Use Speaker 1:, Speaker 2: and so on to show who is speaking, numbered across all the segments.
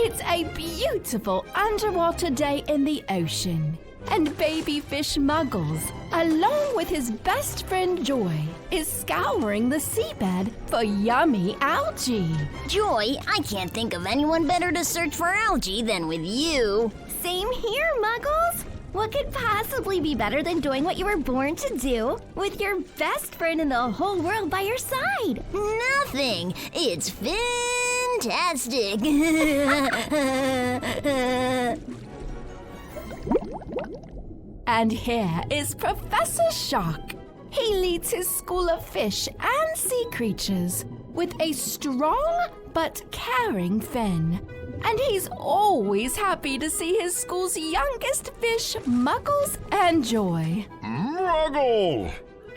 Speaker 1: It's a beautiful underwater day in the ocean, and baby fish Muggles, along with his best friend Joy, is scouring the seabed for yummy algae.
Speaker 2: Joy, I can't think of anyone better to search for algae than with you.
Speaker 3: Same here, Muggles. What could possibly be better than doing what you were born to do with your best friend in the whole world by your side?
Speaker 2: Nothing. It's fantastic.
Speaker 1: And here is Professor Shark. He leads his school of fish and sea creatures with a strong but caring fin. And he's always happy to see his school's youngest fish, Muggles and Joy.
Speaker 4: Muggles!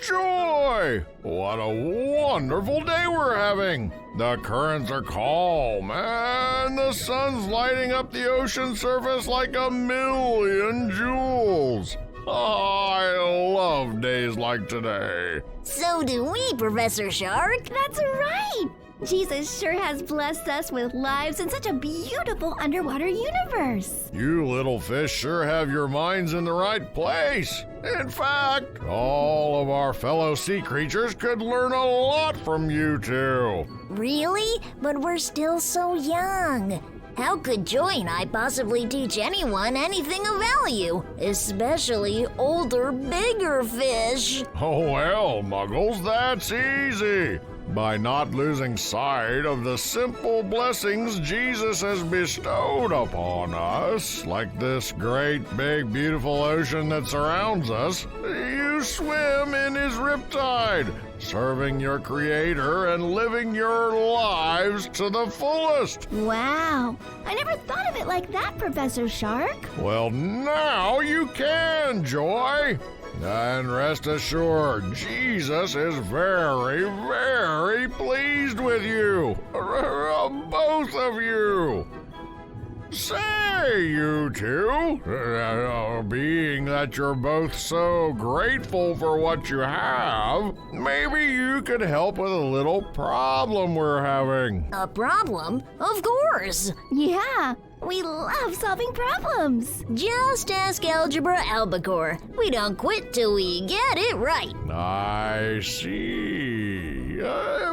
Speaker 4: Joy! What a wonderful day we're having! The currents are calm, and the sun's lighting up the ocean surface like a million jewels. I love days like today.
Speaker 2: So do we, Professor Shark.
Speaker 3: That's right. Jesus sure has blessed us with lives in such a beautiful underwater universe.
Speaker 4: You little fish sure have your minds in the right place. In fact, all of our fellow sea creatures could learn a lot from you two.
Speaker 2: Really? But we're still so young. How could Joy and I possibly teach anyone anything of value, especially older, bigger fish?
Speaker 4: Oh well, Muggles, that's easy. By not losing sight of the simple blessings Jesus has bestowed upon us, like this great, big, beautiful ocean that surrounds us, you swim in his riptide, serving your Creator and living your lives to the fullest.
Speaker 3: Wow. I never thought of it like that, Professor Shark.
Speaker 4: Well, now you can, Joy. And rest assured, Jesus is very, very pleased with you. Both of you. Say, you two, being that you're both so grateful for what you have, maybe you could help with a little problem we're having.
Speaker 2: A problem? Of course.
Speaker 3: Yeah, we love solving problems.
Speaker 2: Just ask Algebra Albacore. We don't quit till we get it right.
Speaker 4: I see.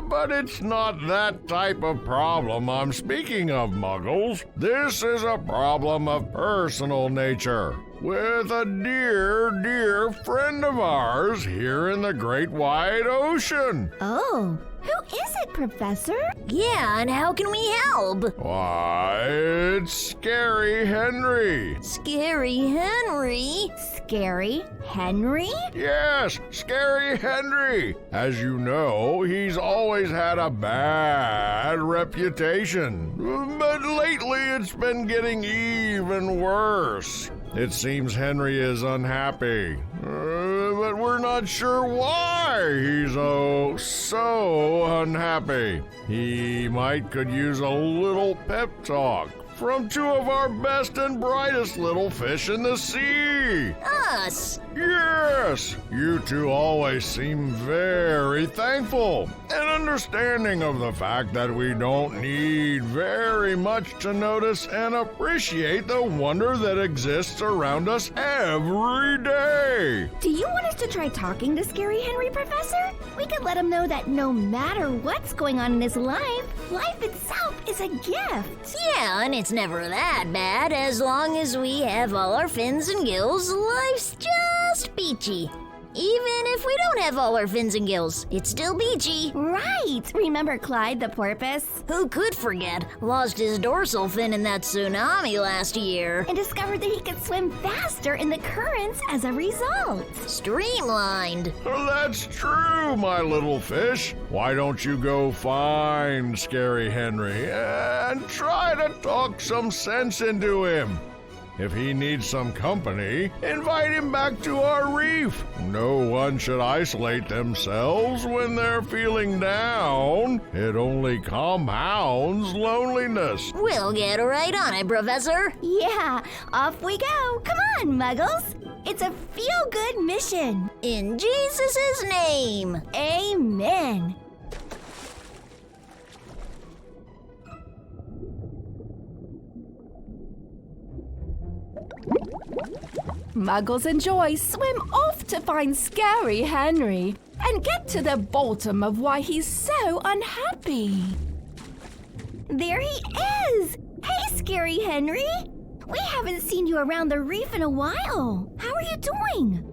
Speaker 4: But it's not that type of problem I'm speaking of, Muggles. This is a problem of personal nature with a dear, dear friend of ours here in the great wide ocean.
Speaker 3: Oh, who is it, Professor?
Speaker 2: Yeah, and how can we help?
Speaker 4: Why, it's Scary Henry.
Speaker 2: Scary Henry?
Speaker 3: Scary Henry?
Speaker 4: Yes, Scary Henry. As you know, he's always had a bad reputation. But lately it's been getting even worse. It seems Henry is unhappy, but we're not sure why he's so unhappy. He could use a little pep talk from two of our best and brightest little fish in the sea.
Speaker 2: Us?
Speaker 4: Yes, you two always seem very thankful and understanding of the fact that we don't need very much to notice and appreciate the wonder that exists around us every day.
Speaker 3: Do you want us to try talking to Scary Henry, Professor? We could let him know that no matter what's going on in his life, life itself is a gift.
Speaker 2: Yeah, and it's never that bad. As long as we have all our fins and gills, life's just peachy. Even if we don't have all our fins and gills, it's still peachy.
Speaker 3: Right. Remember Clyde the porpoise?
Speaker 2: Who could forget? Lost his dorsal fin in that tsunami last year.
Speaker 3: And discovered that he could swim faster in the currents as a result.
Speaker 2: Streamlined.
Speaker 4: That's true, my little fish. Why don't you go find Scary Henry and try to talk some sense into him? If he needs some company, invite him back to our reef. No one should isolate themselves when they're feeling down. It only compounds loneliness.
Speaker 2: We'll get right on it, Professor.
Speaker 3: Yeah, off we go. Come on, Muggles. It's a feel-good mission.
Speaker 2: In Jesus' name.
Speaker 3: Amen.
Speaker 1: Muggles and Joy swim off to find Scary Henry and get to the bottom of why he's so unhappy.
Speaker 3: There he is! Hey, Scary Henry! We haven't seen you around the reef in a while. How are you doing?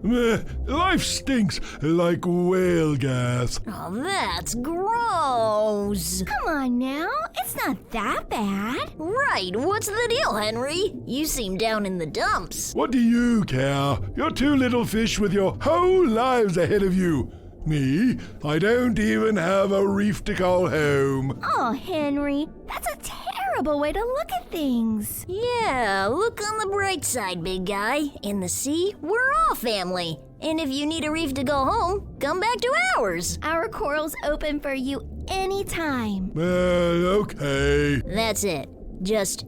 Speaker 5: Life stinks like whale gas.
Speaker 2: Oh, that's gross.
Speaker 3: Come on now, it's not that bad.
Speaker 2: Right, what's the deal, Henry? You seem down in the dumps.
Speaker 5: What do you care? You're two little fish with your whole lives ahead of you. Me, I don't even have a reef to call home.
Speaker 3: Oh, Henry, that's a terrible way to look at things.
Speaker 2: Yeah, look on the bright side, big guy. In the sea, we're all family. And if you need a reef to go home, come back to ours.
Speaker 3: Our coral's open for you anytime.
Speaker 5: Okay.
Speaker 2: That's it. Just,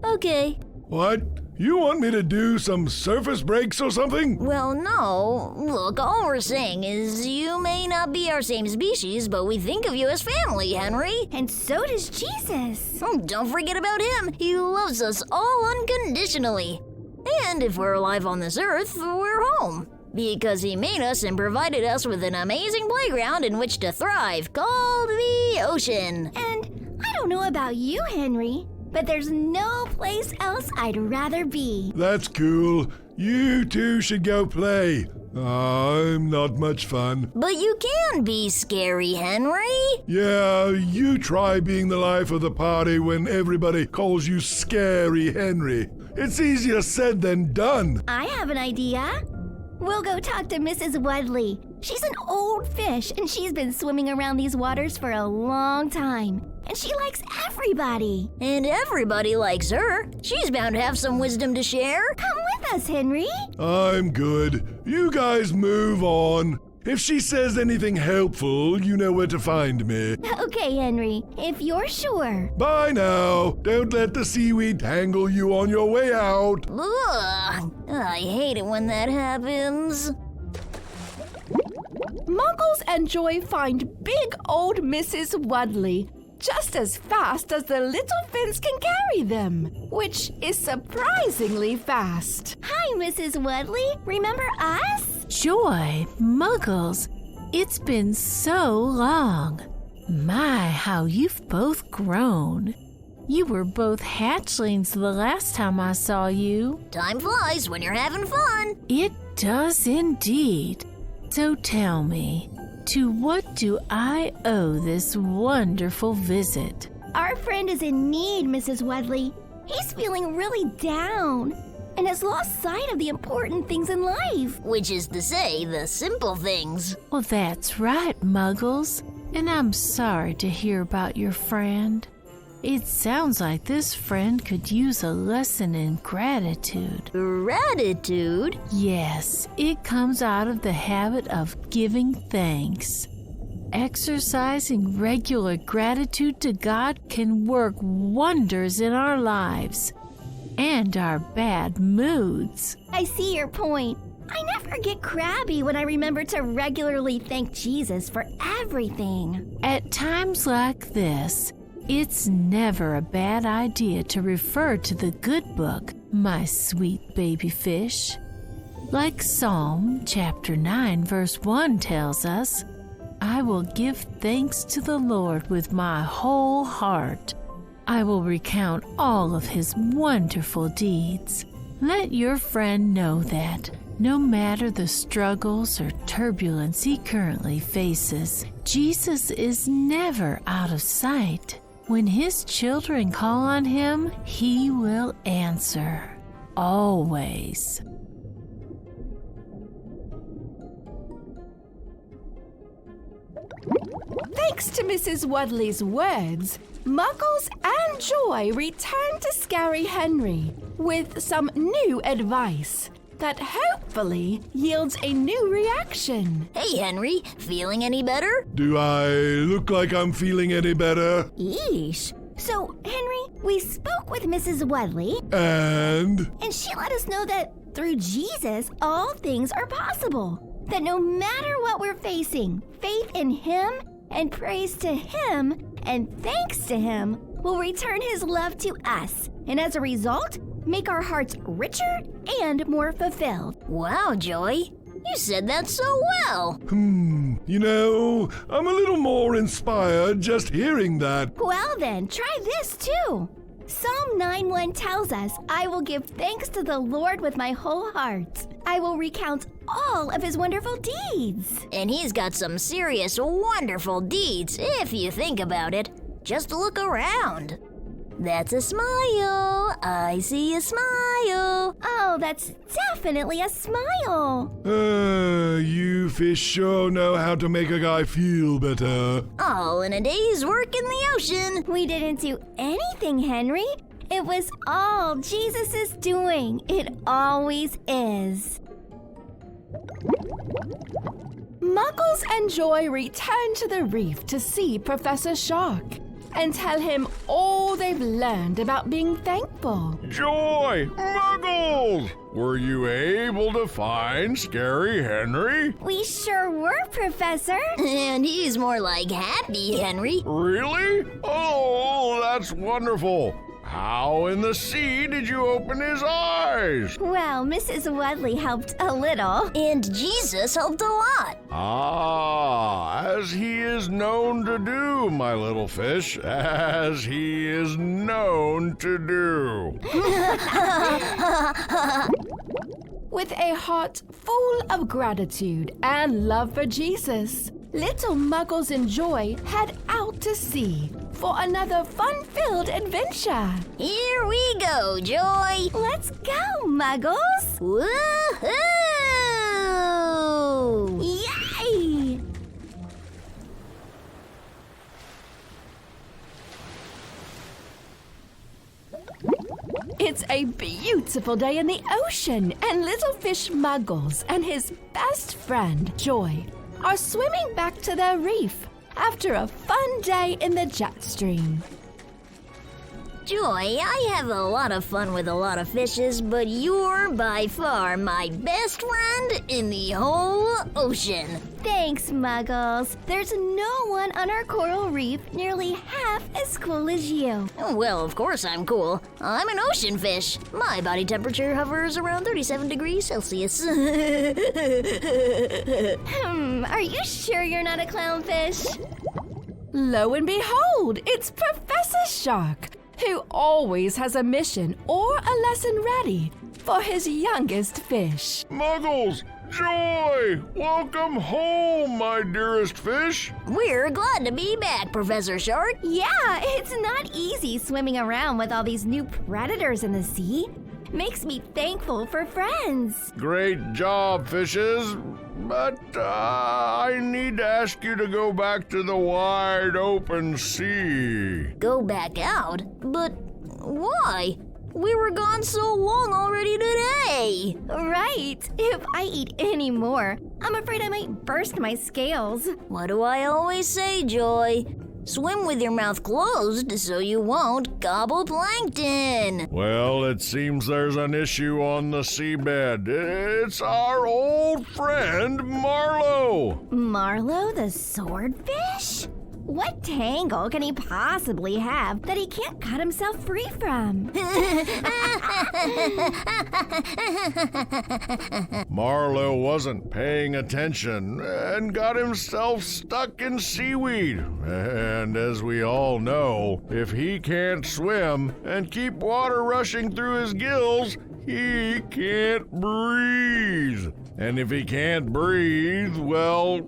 Speaker 2: okay.
Speaker 5: What? You want me to do some surface breaks or something?
Speaker 2: Well, no. Look, all we're saying is you may not be our same species, but we think of you as family, Henry.
Speaker 3: And so does Jesus.
Speaker 2: Oh, don't forget about him. He loves us all unconditionally. And if we're alive on this earth, we're home. Because he made us and provided us with an amazing playground in which to thrive, called the ocean.
Speaker 3: And I don't know about you, Henry, but there's no place else I'd rather be.
Speaker 5: That's cool. You two should go play. I'm not much fun.
Speaker 2: But you can be scary, Henry.
Speaker 5: Yeah, you try being the life of the party when everybody calls you Scary Henry. It's easier said than done.
Speaker 3: I have an idea. We'll go talk to Mrs. Wudley. She's an old fish, and she's been swimming around these waters for a long time. And she likes everybody.
Speaker 2: And everybody likes her. She's bound to have some wisdom to share.
Speaker 3: Come with us, Henry.
Speaker 5: I'm good. You guys move on. If she says anything helpful, you know where to find me.
Speaker 3: Okay, Henry, if you're sure.
Speaker 5: Bye now. Don't let the seaweed tangle you on your way out.
Speaker 2: Ugh, I hate it when that happens.
Speaker 1: Muggles and Joy find big old Mrs. Wudley just as fast as the little fins can carry them, which is surprisingly fast.
Speaker 3: Hi, Mrs. Wudley. Remember us?
Speaker 6: Joy, Muggles, it's been so long. My, how you've both grown. You were both hatchlings the last time I saw you.
Speaker 2: Time flies when you're having fun.
Speaker 6: It does indeed. So tell me, to what do I owe this wonderful visit?
Speaker 3: Our friend is in need, Mrs. Wudley. He's feeling really down and has lost sight of the important things in life.
Speaker 2: Which is to say, the simple things.
Speaker 6: Well, that's right, Muggles. And I'm sorry to hear about your friend. It sounds like this friend could use a lesson in gratitude.
Speaker 2: Gratitude?
Speaker 6: Yes, it comes out of the habit of giving thanks. Exercising regular gratitude to God can work wonders in our lives and our bad moods.
Speaker 3: I see your point. I never get crabby when I remember to regularly thank Jesus for everything.
Speaker 6: At times like this, it's never a bad idea to refer to the good book, my sweet baby fish. Like Psalm chapter 9 verse 1 tells us, I will give thanks to the Lord with my whole heart. I will recount all of his wonderful deeds. Let your friend know that, no matter the struggles or turbulence he currently faces, Jesus is never out of sight. When his children call on him, he will answer. Always.
Speaker 1: Thanks to Mrs. Wudley's words, Muggles and Joy return to Scary Henry with some new advice that hopefully yields a new reaction.
Speaker 2: Hey, Henry, feeling any better?
Speaker 5: Do I look like I'm feeling any better?
Speaker 3: Yeesh. So, Henry, we spoke with Mrs. Wudley,
Speaker 5: And
Speaker 3: she let us know that through Jesus, all things are possible. That no matter what we're facing, faith in him and praise to him and thanks to him will return his love to us. And as a result, make our hearts richer and more fulfilled.
Speaker 2: Wow, Joy. You said that so well.
Speaker 5: You know, I'm a little more inspired just hearing that.
Speaker 3: Well then, try this too. Psalm 9:1 tells us, I will give thanks to the Lord with my whole heart. I will recount all of his wonderful deeds.
Speaker 2: And he's got some serious wonderful deeds, if you think about it. Just look around. That's a smile. I see a smile.
Speaker 3: Oh, that's definitely a smile.
Speaker 5: You fish sure know how to make a guy feel better.
Speaker 2: All in a day's work in the ocean.
Speaker 3: We didn't do anything, Henry. It was all Jesus' doing. It always is.
Speaker 1: Muggles and Joy return to the reef to see Professor Shark and tell him all they've learned about being thankful.
Speaker 4: Joy! Muggles! Were you able to find Scary Henry?
Speaker 3: We sure were, Professor.
Speaker 2: And he's more like Happy Henry.
Speaker 4: Really? Oh, that's wonderful. How in the sea did you open his eyes?
Speaker 3: Well, Mrs. Wadley helped a little.
Speaker 2: And Jesus helped a lot.
Speaker 4: As he is known to do, my little fish, as he is known to do.
Speaker 1: With a heart full of gratitude and love for Jesus, little Muggles and Joy head out to sea for another fun-filled adventure.
Speaker 2: Here we go, Joy.
Speaker 3: Let's go, Muggles.
Speaker 2: Woohoo!
Speaker 3: Yay!
Speaker 1: It's a beautiful day in the ocean, and little fish Muggles and his best friend, Joy, are swimming back to their reef after a fun day in the jet stream.
Speaker 2: Joy, I have a lot of fun with a lot of fishes, but you're by far my best friend in the whole ocean.
Speaker 3: Thanks, Muggles. There's no one on our coral reef nearly half as cool as you.
Speaker 2: Well, of course I'm cool. I'm an ocean fish. My body temperature hovers around 37 degrees Celsius.
Speaker 3: Are you sure you're not a clownfish?
Speaker 1: Lo and behold, it's Professor Shark, who always has a mission or a lesson ready for his youngest fish.
Speaker 4: Muggles! Joy! Welcome home, my dearest fish!
Speaker 2: We're glad to be back, Professor Shark.
Speaker 3: Yeah, it's not easy swimming around with all these new predators in the sea. Makes me thankful for friends.
Speaker 4: Great job, fishes! But I need to ask you to go back to the wide open sea.
Speaker 2: Go back out? But why? We were gone so long already today.
Speaker 3: Right. If I eat any more, I'm afraid I might burst my scales.
Speaker 2: What do I always say, Joy? Swim with your mouth closed so you won't gobble plankton.
Speaker 4: Well, it seems there's an issue on the seabed. It's our old friend, Marlowe.
Speaker 3: Marlowe the swordfish? What tangle can he possibly have that he can't cut himself free from?
Speaker 4: Marlowe wasn't paying attention and got himself stuck in seaweed. And as we all know, if he can't swim and keep water rushing through his gills, he can't breathe. And if he can't breathe, well,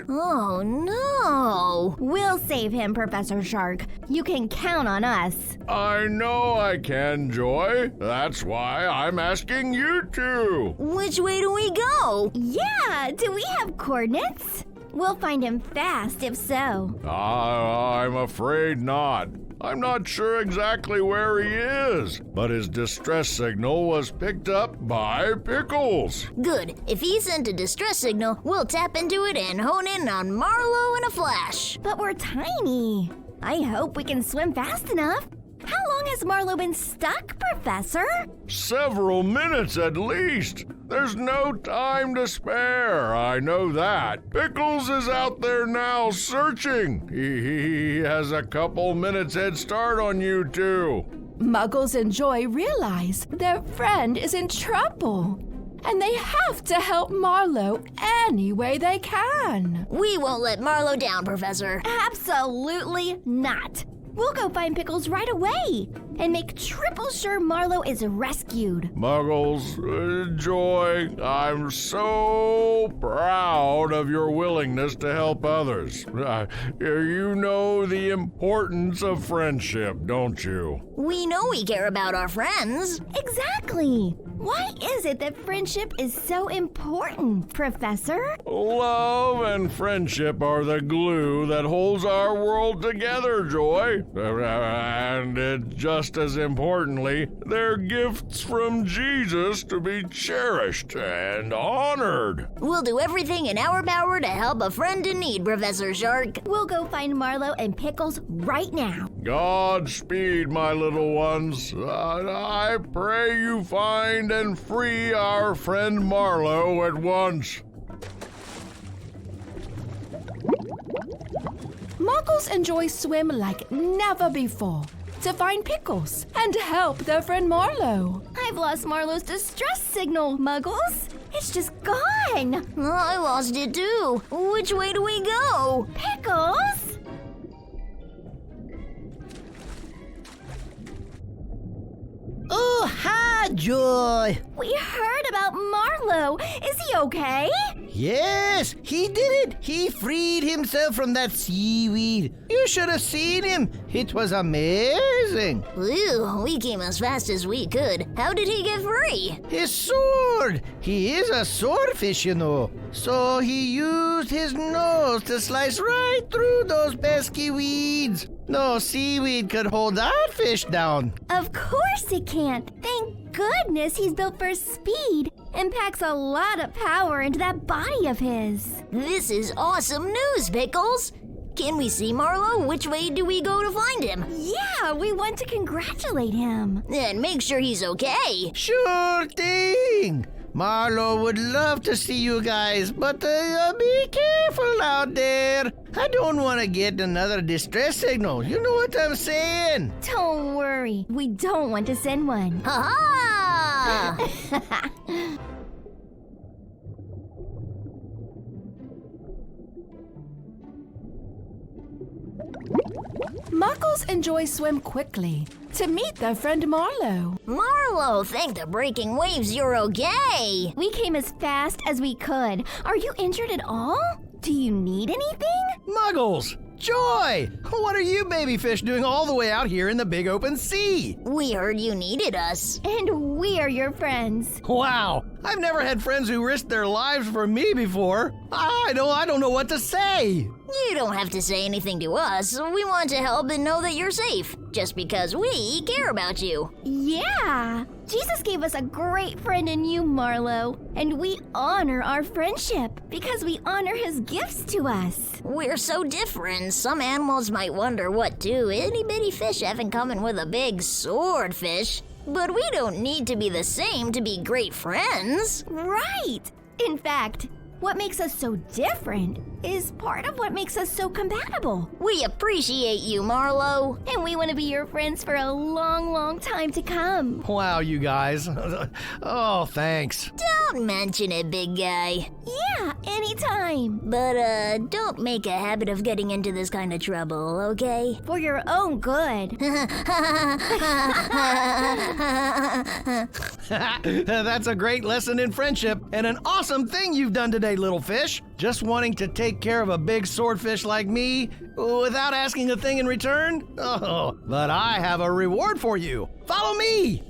Speaker 2: Oh no!
Speaker 3: We'll save him, Professor Shark. You can count on us.
Speaker 4: I know I can, Joy. That's why I'm asking you to.
Speaker 2: Which way do we go?
Speaker 3: Yeah, do we have coordinates? We'll find him fast if so.
Speaker 4: I'm afraid not. I'm not sure exactly where he is, but his distress signal was picked up by Pickles.
Speaker 2: Good. If he sent a distress signal, we'll tap into it and hone in on Marlowe in a flash.
Speaker 3: But we're tiny. I hope we can swim fast enough. How long has Marlowe been stuck, Professor?
Speaker 4: Several minutes at least. There's no time to spare, I know that. Pickles is out there now searching. He has a couple minutes head start on you two.
Speaker 1: Muggles and Joy realize their friend is in trouble, and they have to help Marlowe any way they can.
Speaker 2: We won't let Marlowe down, Professor.
Speaker 3: Absolutely not. We'll go find Pickles right away and make triple sure Marlowe is rescued.
Speaker 4: Muggles, Joy, I'm so proud of your willingness to help others. You know the importance of friendship, don't you?
Speaker 2: We know we care about our friends.
Speaker 3: Exactly. Why is it that friendship is so important, Professor?
Speaker 4: Love and friendship are the glue that holds our world together, Joy. And just as importantly, they're gifts from Jesus to be cherished and honored.
Speaker 2: We'll do everything in our power to help a friend in need, Professor Shark.
Speaker 3: We'll go find Marlowe and Pickles right now.
Speaker 4: Godspeed, my little ones. I pray you find and free our friend Marlowe at once.
Speaker 1: Muggles and Joy swim like never before to find Pickles and help their friend Marlowe.
Speaker 3: I've lost Marlowe's distress signal, Muggles. It's just gone.
Speaker 2: I lost it too. Which way do we go?
Speaker 3: Pickles?
Speaker 7: Oh, hi, Joy.
Speaker 3: We heard about Marlowe. Is he okay?
Speaker 7: Yes, he did it. He freed himself from that seaweed. You should have seen him. It was amazing.
Speaker 2: Ew, we came as fast as we could. How did he get free?
Speaker 7: His sword. He is a swordfish, you know. So he used his nose to slice right through those pesky weeds. No seaweed could hold that fish down.
Speaker 3: Of course he can't. Thank goodness he's built for speed and packs a lot of power into that body of his.
Speaker 2: This is awesome news, Pickles. Can we see Marlowe? Which way do we go to find him?
Speaker 3: Yeah, we want to congratulate him.
Speaker 2: And make sure he's okay.
Speaker 7: Sure thing. Marlowe would love to see you guys, but be careful out there. I don't want to get another distress signal. You know what I'm saying?
Speaker 3: Don't worry, we don't want to send one.
Speaker 2: Ha-ha!
Speaker 1: Muggles and Joy swim quickly to meet their friend Marlowe.
Speaker 2: Marlowe, thank the breaking waves you're okay.
Speaker 3: We came as fast as we could. Are you injured at all? Do you need anything?
Speaker 7: Muggles! Joy! What are you baby fish doing all the way out here in the big open sea?
Speaker 2: We heard you needed us.
Speaker 3: And we're your friends.
Speaker 7: Wow! I've never had friends who risked their lives for me before. I don't know what to say.
Speaker 2: You don't have to say anything to us. We want to help and know that you're safe, just because we care about you.
Speaker 3: Yeah! Jesus gave us a great friend in you, Marlowe, and we honor our friendship because we honor his gifts to us.
Speaker 2: We're so different. Some animals might wonder what do itty bitty fish have in common with a big swordfish. But we don't need to be the same to be great friends.
Speaker 3: Right! In fact, what makes us so different is part of what makes us so compatible.
Speaker 2: We appreciate you, Marlowe.
Speaker 3: And we want to be your friends for a long, long time to come.
Speaker 7: Wow, you guys. Oh, thanks.
Speaker 2: Don't mention it, big guy.
Speaker 3: Yeah, anytime.
Speaker 2: But, don't make a habit of getting into this kind of trouble, okay?
Speaker 3: For your own good.
Speaker 7: That's a great lesson in friendship and an awesome thing you've done today, little fish. Just wanting to take care of a big swordfish like me without asking a thing in return? Oh, but I have a reward for you. Follow me!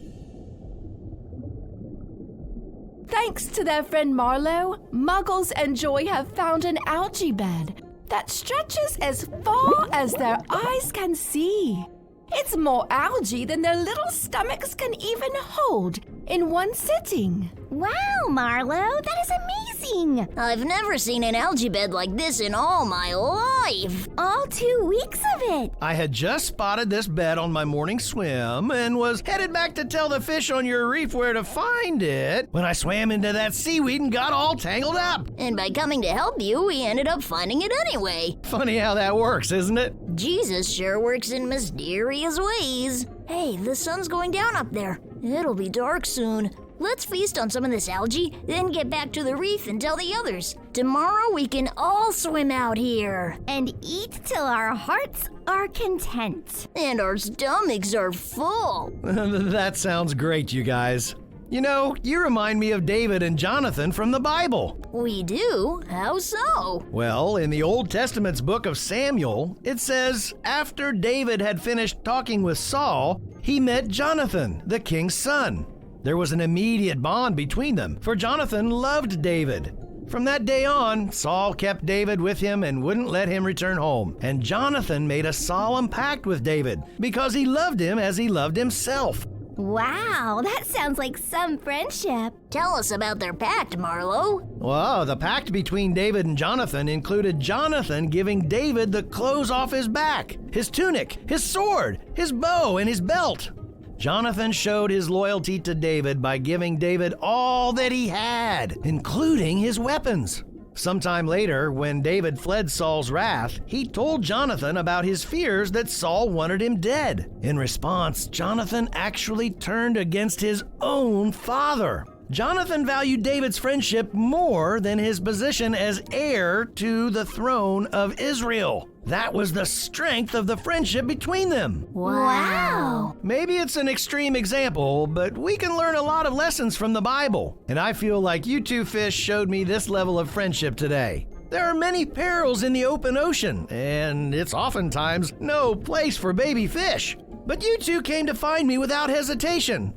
Speaker 1: Thanks to their friend Marlowe, Muggles and Joy have found an algae bed that stretches as far as their eyes can see. It's more algae than their little stomachs can even hold in one sitting.
Speaker 3: Wow, Marlowe, that is amazing.
Speaker 2: I've never seen an algae bed like this in all my life.
Speaker 3: All 2 weeks of it.
Speaker 7: I had just spotted this bed on my morning swim and was headed back to tell the fish on your reef where to find it when I swam into that seaweed and got all tangled up.
Speaker 2: And by coming to help you, we ended up finding it anyway.
Speaker 7: Funny how that works, isn't it?
Speaker 2: Jesus sure works in mysterious ways. Hey, the sun's going down up there. It'll be dark soon. Let's feast on some of this algae, then get back to the reef and tell the others. Tomorrow we can all swim out here.
Speaker 3: And eat till our hearts are content.
Speaker 2: And our stomachs are full.
Speaker 7: That sounds great, you guys. You know, you remind me of David and Jonathan from the Bible.
Speaker 2: We do? How so?
Speaker 7: Well, in the Old Testament's book of Samuel, it says, after David had finished talking with Saul, he met Jonathan, the king's son. There was an immediate bond between them, for Jonathan loved David. From that day on, Saul kept David with him and wouldn't let him return home. And Jonathan made a solemn pact with David because he loved him as he loved himself.
Speaker 3: Wow, that sounds like some friendship.
Speaker 2: Tell us about their pact, Marlo.
Speaker 7: Well, the pact between David and Jonathan included Jonathan giving David the clothes off his back, his tunic, his sword, his bow, and his belt. Jonathan showed his loyalty to David by giving David all that he had, including his weapons. Sometime later, when David fled Saul's wrath, he told Jonathan about his fears that Saul wanted him dead. In response, Jonathan actually turned against his own father. Jonathan valued David's friendship more than his position as heir to the throne of Israel. That was the strength of the friendship between them.
Speaker 3: Wow.
Speaker 7: Maybe it's an extreme example, but we can learn a lot of lessons from the Bible. And I feel like you two fish showed me this level of friendship today. There are many perils in the open ocean, and it's oftentimes no place for baby fish. But you two came to find me without hesitation.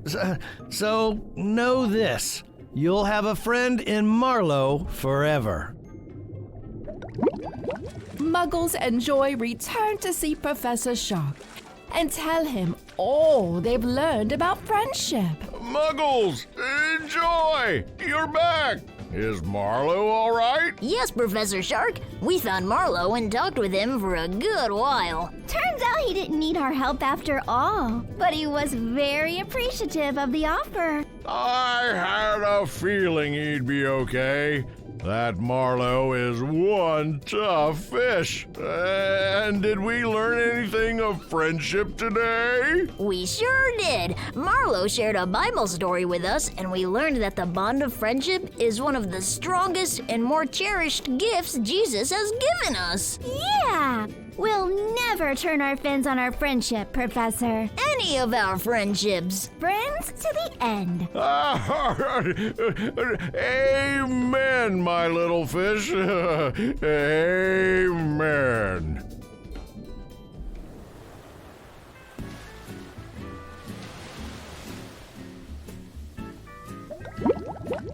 Speaker 7: So know this, you'll have a friend in Marlo forever.
Speaker 1: Muggles and Joy return to see Professor Shark and tell him all they've learned about friendship.
Speaker 4: Muggles, Joy, you're back. Is Marlo all right?
Speaker 2: Yes, Professor Shark. We found Marlo and talked with him for a good while.
Speaker 3: Turns out he didn't need our help after all, but he was very appreciative of the offer.
Speaker 4: I had a feeling he'd be okay. That Marlo is one tough fish. And did we learn anything of friendship today?
Speaker 2: We sure did. Marlo shared a Bible story with us, and we learned that the bond of friendship is one of the strongest and more cherished gifts Jesus has given us.
Speaker 3: Yeah! We'll never turn our fins on our friendship, Professor.
Speaker 2: Any of our friendships.
Speaker 3: Friends to the end.
Speaker 4: Amen, my little fish. Amen.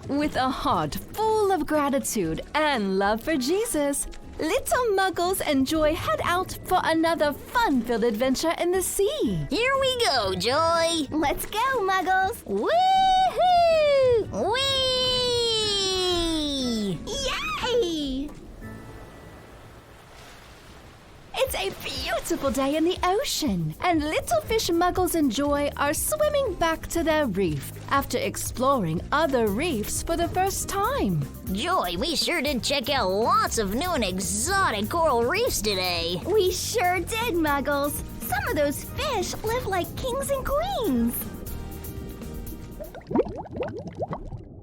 Speaker 1: With a heart full of gratitude and love for Jesus, little Muggles and Joy head out for another fun-filled adventure in the sea.
Speaker 2: Here we go, Joy.
Speaker 3: Let's go, Muggles.
Speaker 2: Woohoo! Whee!
Speaker 3: Yay!
Speaker 1: It's a beautiful day in the ocean, and little fish Muggles and Joy are swimming back to their reef after exploring other reefs for the first time.
Speaker 2: Joy, we sure did check out lots of new and exotic coral reefs today.
Speaker 3: We sure did, Muggles. Some of those fish live like kings and queens.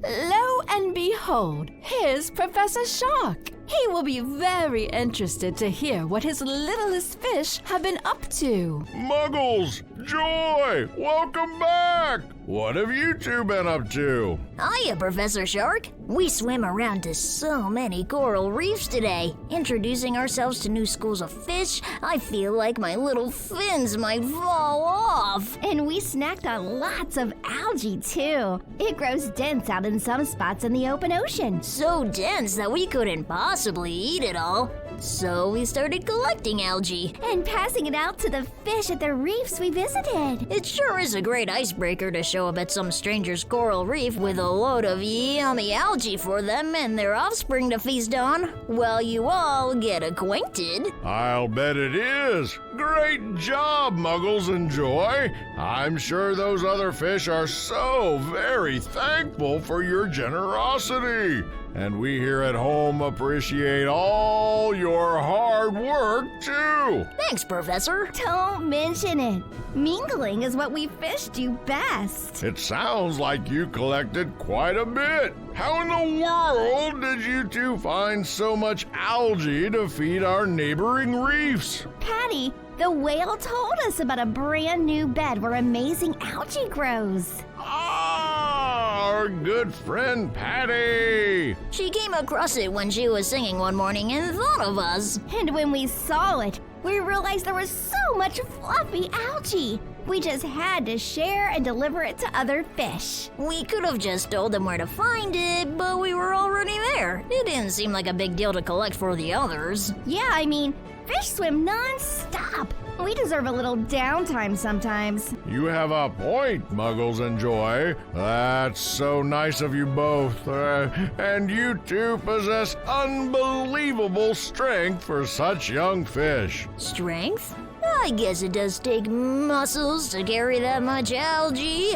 Speaker 1: Lo and behold, here's Professor Shark. He will be very interested to hear what his littlest fish have been up to.
Speaker 4: Muggles, Joy, welcome back. What have you two been up to?
Speaker 2: Hiya, Professor Shark. We swam around to so many coral reefs today. Introducing ourselves to new schools of fish, I feel like my little fins might fall off.
Speaker 3: And we snacked on lots of algae, too. It grows dense out in some spots in the open ocean.
Speaker 2: So dense that we couldn't possibly eat it all. So we started collecting algae.
Speaker 3: And passing it out to the fish at the reefs we visited.
Speaker 2: It sure is a great icebreaker to show up at some stranger's coral reef with a load of yummy algae for them and their offspring to feast on while you all get acquainted.
Speaker 4: I'll bet it is. Great job, Muggles and Joy. I'm sure those other fish are so very thankful for your generosity. And we here at home appreciate all your hard work, too.
Speaker 2: Thanks, Professor.
Speaker 3: Don't mention it. Mingling is what we fish do best.
Speaker 4: It sounds like you collected quite a bit. How in the world did you two find so much algae to feed our neighboring reefs?
Speaker 3: Patty, the whale told us about a brand new bed where amazing algae grows.
Speaker 4: Ah, our good friend Patty.
Speaker 2: She came across it when she was singing one morning and thought of us.
Speaker 3: And when we saw it, we realized there was so much fluffy algae. We just had to share and deliver it to other fish.
Speaker 2: We could have just told them where to find it, but we were already there. It didn't seem like a big deal to collect for the others.
Speaker 3: Yeah, I mean, fish swim non-stop. We deserve a little downtime sometimes.
Speaker 4: You have a point, Muggles and Joy. That's so nice of you both. And you two possess unbelievable strength for such young fish.
Speaker 2: Strength? I guess it does take muscles to carry that much algae.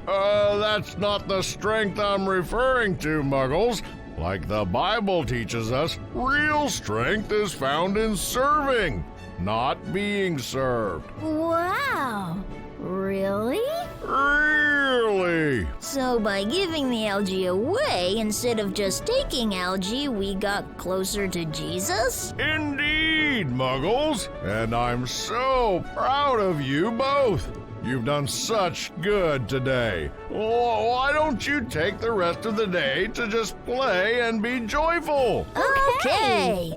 Speaker 4: That's not the strength I'm referring to, Muggles. Like the Bible teaches us, real strength is found in serving, not being served.
Speaker 3: Wow. Really?
Speaker 4: Really?
Speaker 2: So by giving the algae away instead of just taking algae, we got closer to Jesus?
Speaker 4: Indeed, Muggles. And I'm so proud of you both. You've done such good today. Why don't you take the rest of the day to just play and be joyful?
Speaker 2: Okay.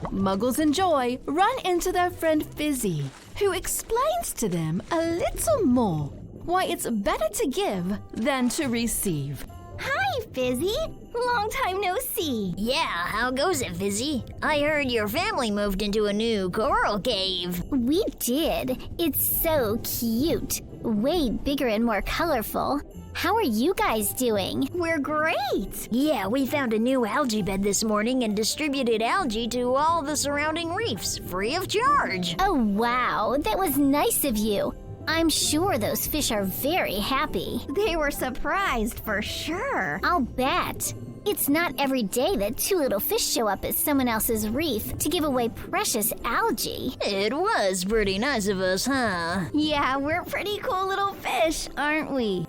Speaker 1: Muggles and Joy run into their friend Fizzy, who explains to them a little more why it's better to give than to receive.
Speaker 3: Hi, Fizzy. Long time no see.
Speaker 2: Yeah, how goes it, Fizzy? I heard your family moved into a new coral cave.
Speaker 3: We did. It's so cute. Way bigger and more colorful. How are you guys doing? We're great.
Speaker 2: Yeah, we found a new algae bed this morning and distributed algae to all the surrounding reefs, free of charge.
Speaker 3: Oh, wow. That was nice of you. I'm sure those fish are very happy. They were surprised for sure. I'll bet. It's not every day that two little fish show up at someone else's reef to give away precious algae.
Speaker 2: It was pretty nice of us, huh?
Speaker 3: Yeah, we're pretty cool little fish, aren't we?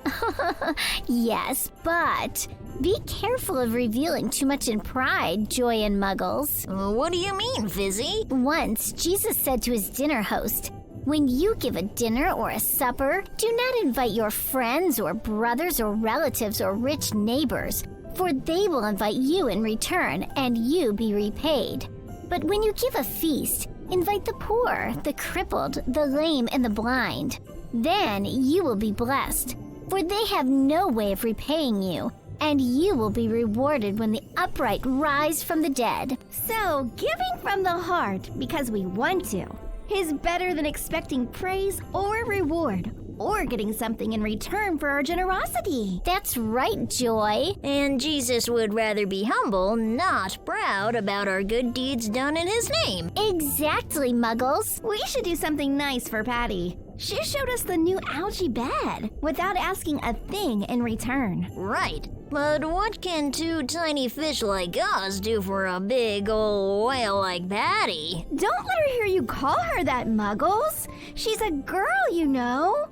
Speaker 3: Yes, but be careful of revealing too much in pride, Joy and Muggles.
Speaker 2: What do you mean, Fizzy?
Speaker 3: Once, Jesus said to his dinner host, "When you give a dinner or a supper, do not invite your friends or brothers or relatives or rich neighbors, for they will invite you in return, and you be repaid. But when you give a feast, invite the poor, the crippled, the lame, and the blind. Then you will be blessed, for they have no way of repaying you, and you will be rewarded when the upright rise from the dead." So, giving from the heart because we want to is better than expecting praise or reward, or getting something in return for our generosity. That's right, Joy.
Speaker 2: And Jesus would rather be humble, not proud about our good deeds done in his name.
Speaker 3: Exactly, Muggles. We should do something nice for Patty. She showed us the new algae bed without asking a thing in return.
Speaker 2: Right. But what can two tiny fish like us do for a big old whale like Patty?
Speaker 3: Don't let her hear you call her that, Muggles. She's a girl, you know.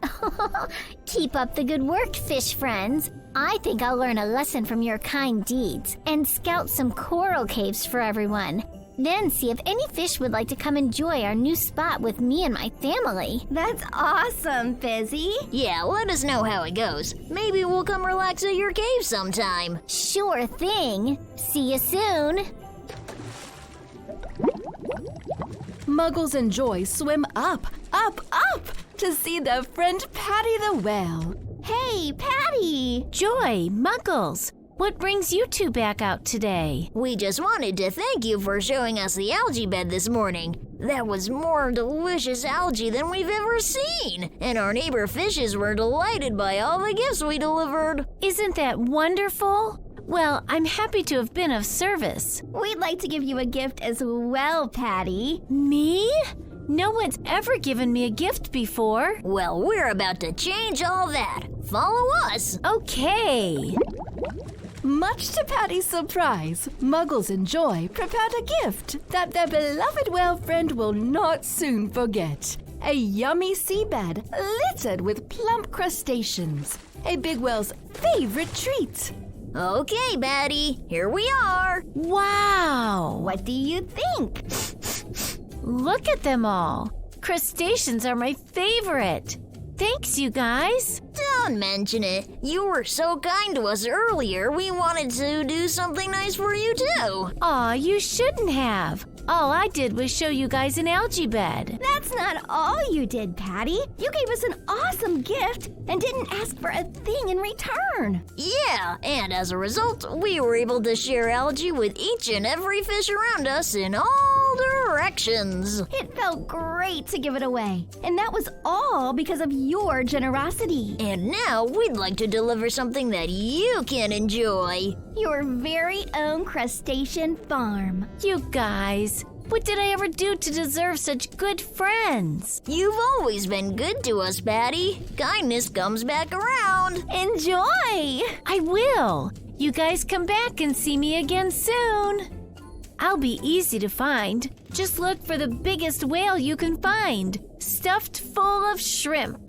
Speaker 3: Keep up the good work, fish friends. I think I'll learn a lesson from your kind deeds and scout some coral caves for everyone. Then see if any fish would like to come enjoy our new spot with me and my family. That's awesome, Fizzy.
Speaker 2: Yeah, let us know how it goes. Maybe we'll come relax at your cave sometime.
Speaker 3: Sure thing. See you soon.
Speaker 1: Muggles and Joy swim up to see their friend Patty the whale.
Speaker 3: Hey, Patty!
Speaker 6: Joy, Muggles, what brings you two back out today?
Speaker 2: We just wanted to thank you for showing us the algae bed this morning. That was more delicious algae than we've ever seen, and our neighbor fishes were delighted by all the gifts we delivered.
Speaker 6: Isn't that wonderful? Well, I'm happy to have been of service.
Speaker 3: We'd like to give you a gift as well, Patty.
Speaker 6: Me? No one's ever given me a gift before.
Speaker 2: Well, we're about to change all that. follow us.
Speaker 6: Okay.
Speaker 1: Much to Patty's surprise, Muggles and Joy prepared a gift that their beloved whale friend will not soon forget. A yummy seabed littered with plump crustaceans, a big whale's favorite treat.
Speaker 2: Okay, Batty, here we are.
Speaker 6: Wow.
Speaker 3: What do you think?
Speaker 6: Look at them all. Crustaceans are my favorite. Thanks, you guys.
Speaker 2: Don't mention it. You were so kind to us earlier, we wanted to do something nice for you too.
Speaker 6: Aw, you shouldn't have. All I did was show you guys an algae bed.
Speaker 3: That's not all you did, Patty. You gave us an awesome gift and didn't ask for a thing in return.
Speaker 2: Yeah, and as a result, we were able to share algae with each and every fish around us in all directions.
Speaker 3: It felt great to give it away, and that was all because of your generosity.
Speaker 2: And now we'd like to deliver something that you can enjoy.
Speaker 3: Your very own crustacean farm.
Speaker 6: You guys, what did I ever do to deserve such good friends?
Speaker 2: You've always been good to us, Patty. Kindness comes back around.
Speaker 3: Enjoy!
Speaker 6: I will. You guys come back and see me again soon. I'll be easy to find. Just look for the biggest whale you can find, stuffed full of shrimp.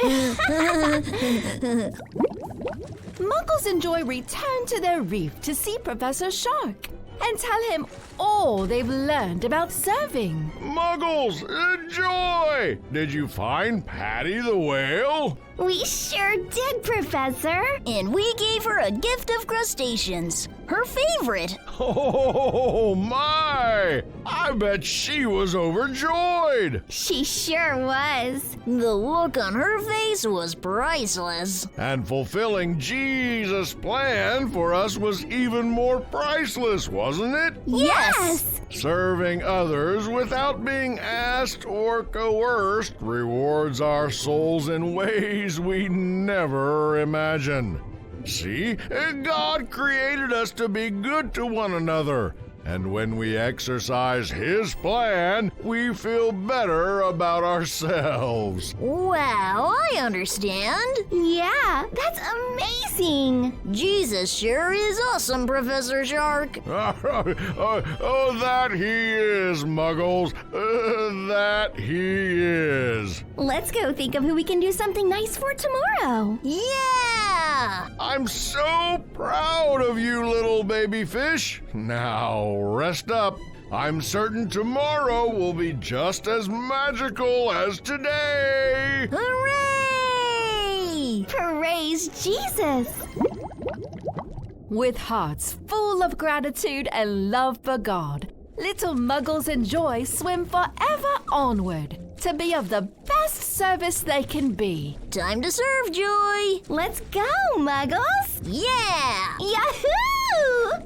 Speaker 1: Muggles and Joy return to their reef to see Professor Shark and tell him all they've learned about serving.
Speaker 4: Muggles, Joy! Did you find Patty the whale?
Speaker 3: We sure did, Professor.
Speaker 2: And we gave her a gift of crustaceans, her favorite.
Speaker 4: Oh, my! I bet she was overjoyed.
Speaker 3: She sure was.
Speaker 2: The look on her face was priceless.
Speaker 4: And fulfilling Jesus' plan for us was even more priceless, wasn't it?
Speaker 3: Yes!
Speaker 4: Serving others without being asked or coerced rewards our souls in ways we never imagined. See, God created us to be good to one another. And when we exercise His plan, we feel better about ourselves.
Speaker 2: Wow, I understand.
Speaker 3: Yeah, that's amazing.
Speaker 2: Jesus sure is awesome, Professor Shark.
Speaker 4: Oh, that he is, Muggles. That he is.
Speaker 3: Let's go think of who we can do something nice for tomorrow.
Speaker 2: Yeah!
Speaker 4: I'm so proud of you, little baby fish. Now, rest up. I'm certain tomorrow will be just as magical as today.
Speaker 2: Hooray!
Speaker 3: Praise Jesus.
Speaker 1: With hearts full of gratitude and love for God, little Muggles and Joy swim forever onward to be of the best service they can be.
Speaker 2: Time to serve, Joy.
Speaker 3: Let's go, Muggles.
Speaker 2: Yeah!
Speaker 3: Yahoo!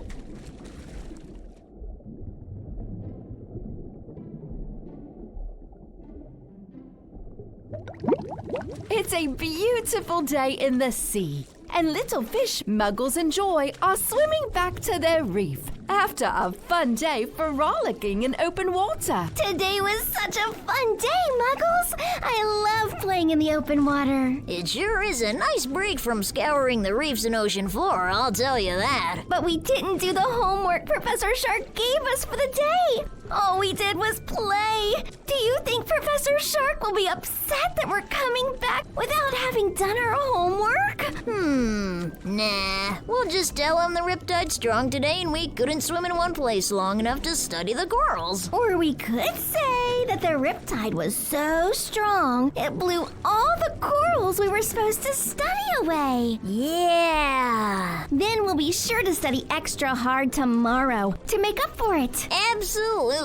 Speaker 1: It's a beautiful day in the sea, and little fish Muggles and Joy are swimming back to their reef after a fun day frolicking in open water.
Speaker 3: Today was such a fun day, Muggles. I love playing in the open water.
Speaker 2: It sure is a nice break from scouring the reefs and ocean floor, I'll tell you that.
Speaker 3: But we didn't do the homework Professor Shark gave us for the day. All we did was play. Do you think Professor Shark will be upset that we're coming back without having done our homework?
Speaker 2: Nah. We'll just tell him the riptide's strong today and we couldn't swim in one place long enough to study the corals.
Speaker 3: Or we could say that the riptide was so strong, it blew all the corals we were supposed to study away.
Speaker 2: Yeah.
Speaker 3: Then we'll be sure to study extra hard tomorrow to make up for it.
Speaker 2: Absolutely.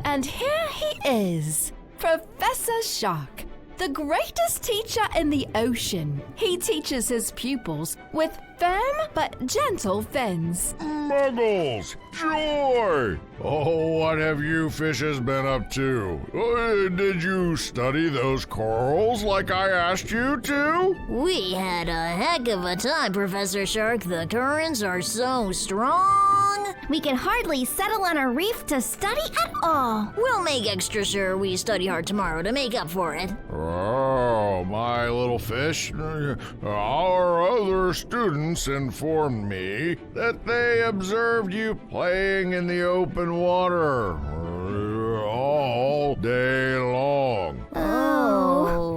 Speaker 1: And here he is, Professor Shark, the greatest teacher in the ocean. He teaches his pupils with firm but gentle fins.
Speaker 4: Muggles, Joy! Oh, what have you fishes been up to? Did you study those corals like I asked you to?
Speaker 2: We had a heck of a time, Professor Shark. The currents are so strong long.
Speaker 3: We can hardly settle on a reef to study at all.
Speaker 2: We'll make extra sure we study hard tomorrow to make up for it.
Speaker 4: Oh, my little fish. Our other students informed me that they observed you playing in the open water all day long.
Speaker 2: Oh.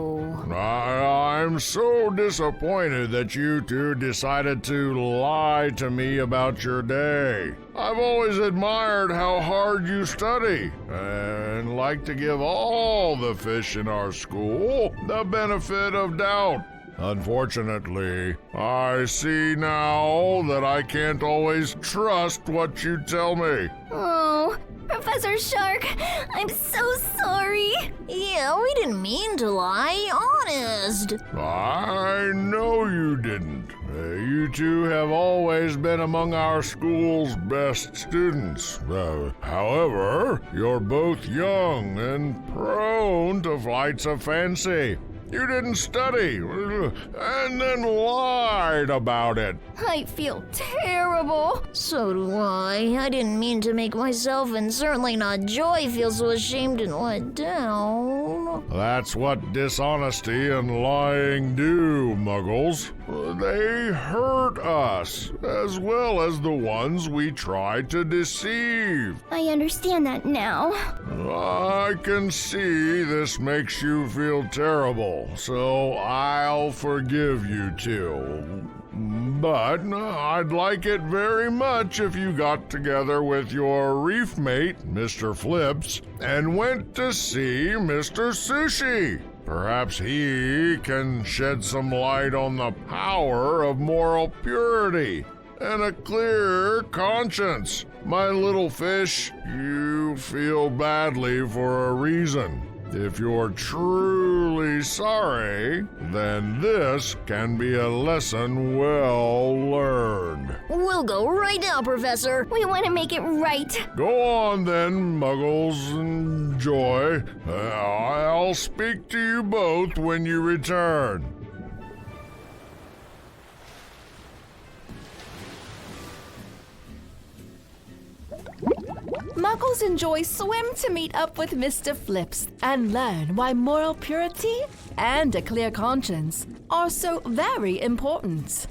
Speaker 4: I'm so disappointed that you two decided to lie to me about your day. I've always admired how hard you study and like to give all the fish in our school the benefit of doubt. Unfortunately, I see now that I can't always trust what you tell me.
Speaker 3: Oh, Professor Shark, I'm so sorry.
Speaker 2: Yeah, we didn't mean to lie, honest.
Speaker 4: I know you didn't. You two have always been among our school's best students. However, you're both young and prone to flights of fancy. You didn't study and then lied about it.
Speaker 3: I feel terrible.
Speaker 2: So do I. I didn't mean to make myself and certainly not Joy feel so ashamed and let down.
Speaker 4: That's what dishonesty and lying do, Muggles. They hurt us, as well as the ones we try to deceive.
Speaker 3: I understand that now.
Speaker 4: I can see this makes you feel terrible, so I'll forgive you two. But I'd like it very much if you got together with your reef mate, Mr. Flips, and went to see Mr. Sushi. Perhaps he can shed some light on the power of moral purity and a clear conscience. My little fish, you feel badly for a reason. If you're truly sorry, then this can be a lesson well learned.
Speaker 2: We'll go right now, Professor.
Speaker 3: We want to make it right.
Speaker 4: Go on then, Muggles and Joy. I'll speak to you both when you return.
Speaker 1: Muggles and Joy swim to meet up with Mr. Flips and learn why moral purity and a clear conscience are so very important.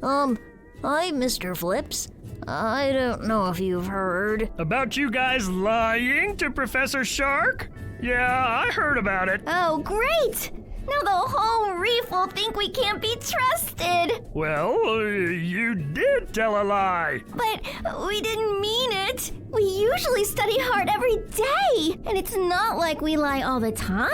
Speaker 2: Hi, Mr. Flips. I don't know if you've heard.
Speaker 8: About you guys lying to Professor Shark? Yeah, I heard about it.
Speaker 3: Oh, great! Now the whole reef will think we can't be trusted.
Speaker 8: Well, you did tell a lie.
Speaker 3: But we didn't mean it. We usually study hard every day, and it's not like we lie all the time.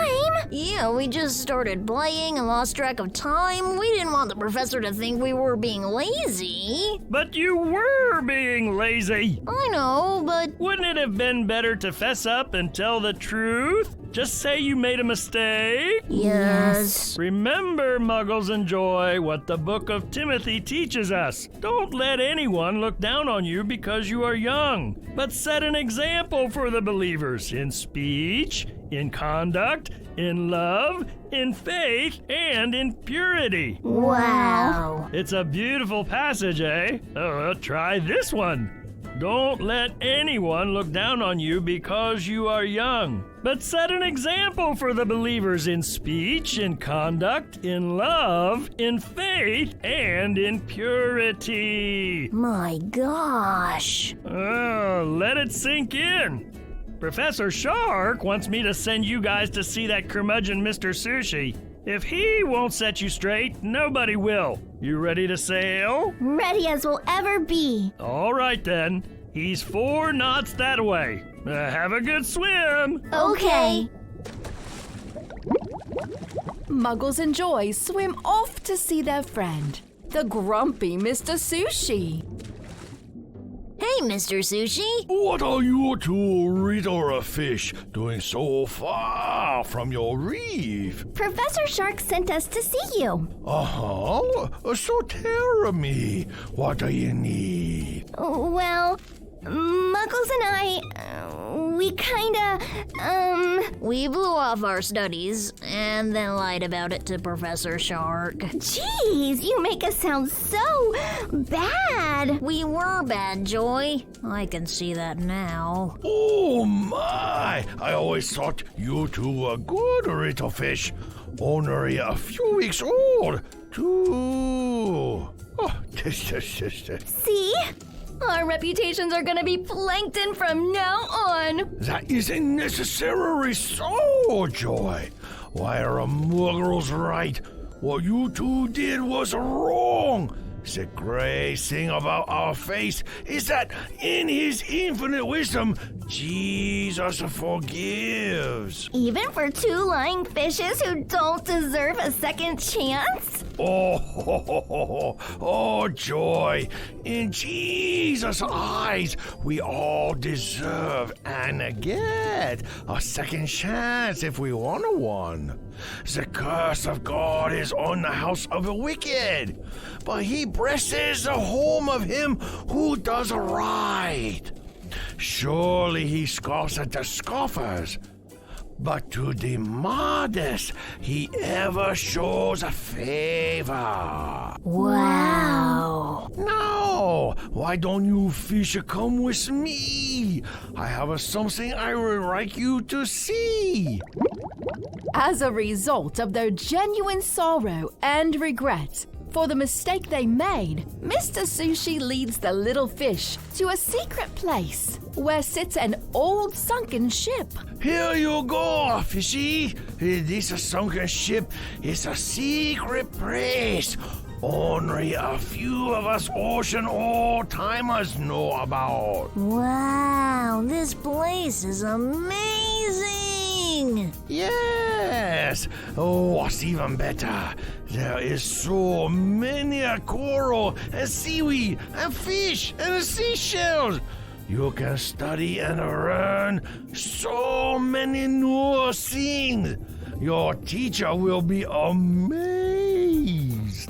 Speaker 2: Yeah, we just started playing and lost track of time. We didn't want the professor to think we were being lazy.
Speaker 8: But you were being lazy.
Speaker 2: I know, but...
Speaker 8: Wouldn't it have been better to fess up and tell the truth? Just say you made a mistake?
Speaker 2: Yes.
Speaker 8: Remember, Muggles and Joy, what the Book of Timothy teaches us. Don't let anyone look down on you because you are young, but set an example for the believers in speech, in conduct, in love, in faith, and in purity.
Speaker 3: Wow.
Speaker 8: It's a beautiful passage, eh? Try this one. Don't let anyone look down on you because you are young, but set an example for the believers in speech, in conduct, in love, in faith, and in purity.
Speaker 2: My gosh.
Speaker 8: Let it sink in. Professor Shark wants me to send you guys to see that curmudgeon Mr. Sushi. If he won't set you straight, nobody will. You ready to sail?
Speaker 3: Ready as we'll ever be.
Speaker 8: All right then. He's 4 knots that way. Have a good swim.
Speaker 3: Okay.
Speaker 1: Muggles and Joy swim off to see their friend, the grumpy Mr. Sushi.
Speaker 2: Hey, Mr. Sushi.
Speaker 5: What are you two little fish doing so far from your reef?
Speaker 3: Professor Shark sent us to see you.
Speaker 5: Uh-huh. So tell me, what do you need?
Speaker 3: Well, Muggles and I, we
Speaker 2: We blew off our studies and then lied about it to Professor Shark.
Speaker 3: Jeez, you make us sound so bad.
Speaker 2: We were bad, Joy. I can see that now.
Speaker 5: Oh my! I always thought you two were good little fish. Only a few weeks old, too. Oh,
Speaker 3: See? Our reputations are gonna be plankton from now on.
Speaker 5: that isn't necessarily so, Joy. Why are muggles right? What you two did was wrong. The great thing about our faith is that in his infinite wisdom, Jesus forgives.
Speaker 3: Even for two lying fishes who don't deserve a second chance?
Speaker 5: Oh, Joy. In Jesus' eyes, we all deserve and get a second chance if we want one. The curse of God is on the house of the wicked, but he blesses the home of him who does right. Surely he scoffs at the scoffers, but to the modest he ever shows a favor.
Speaker 2: Wow.
Speaker 5: Now, why don't you fish come with me? I have something I would like you to see.
Speaker 1: As a result of their genuine sorrow and regret for the mistake they made, Mr. Sushi leads the little fish to a secret place where sits an old sunken ship.
Speaker 5: Here you go, fishy. This sunken ship is a secret place only a few of us ocean old-timers know about.
Speaker 2: Wow, this place is amazing.
Speaker 5: Yes. Oh, what's even better? There is so many coral and seaweed and fish and seashells. You can study and learn so many new things. Your teacher will be amazed.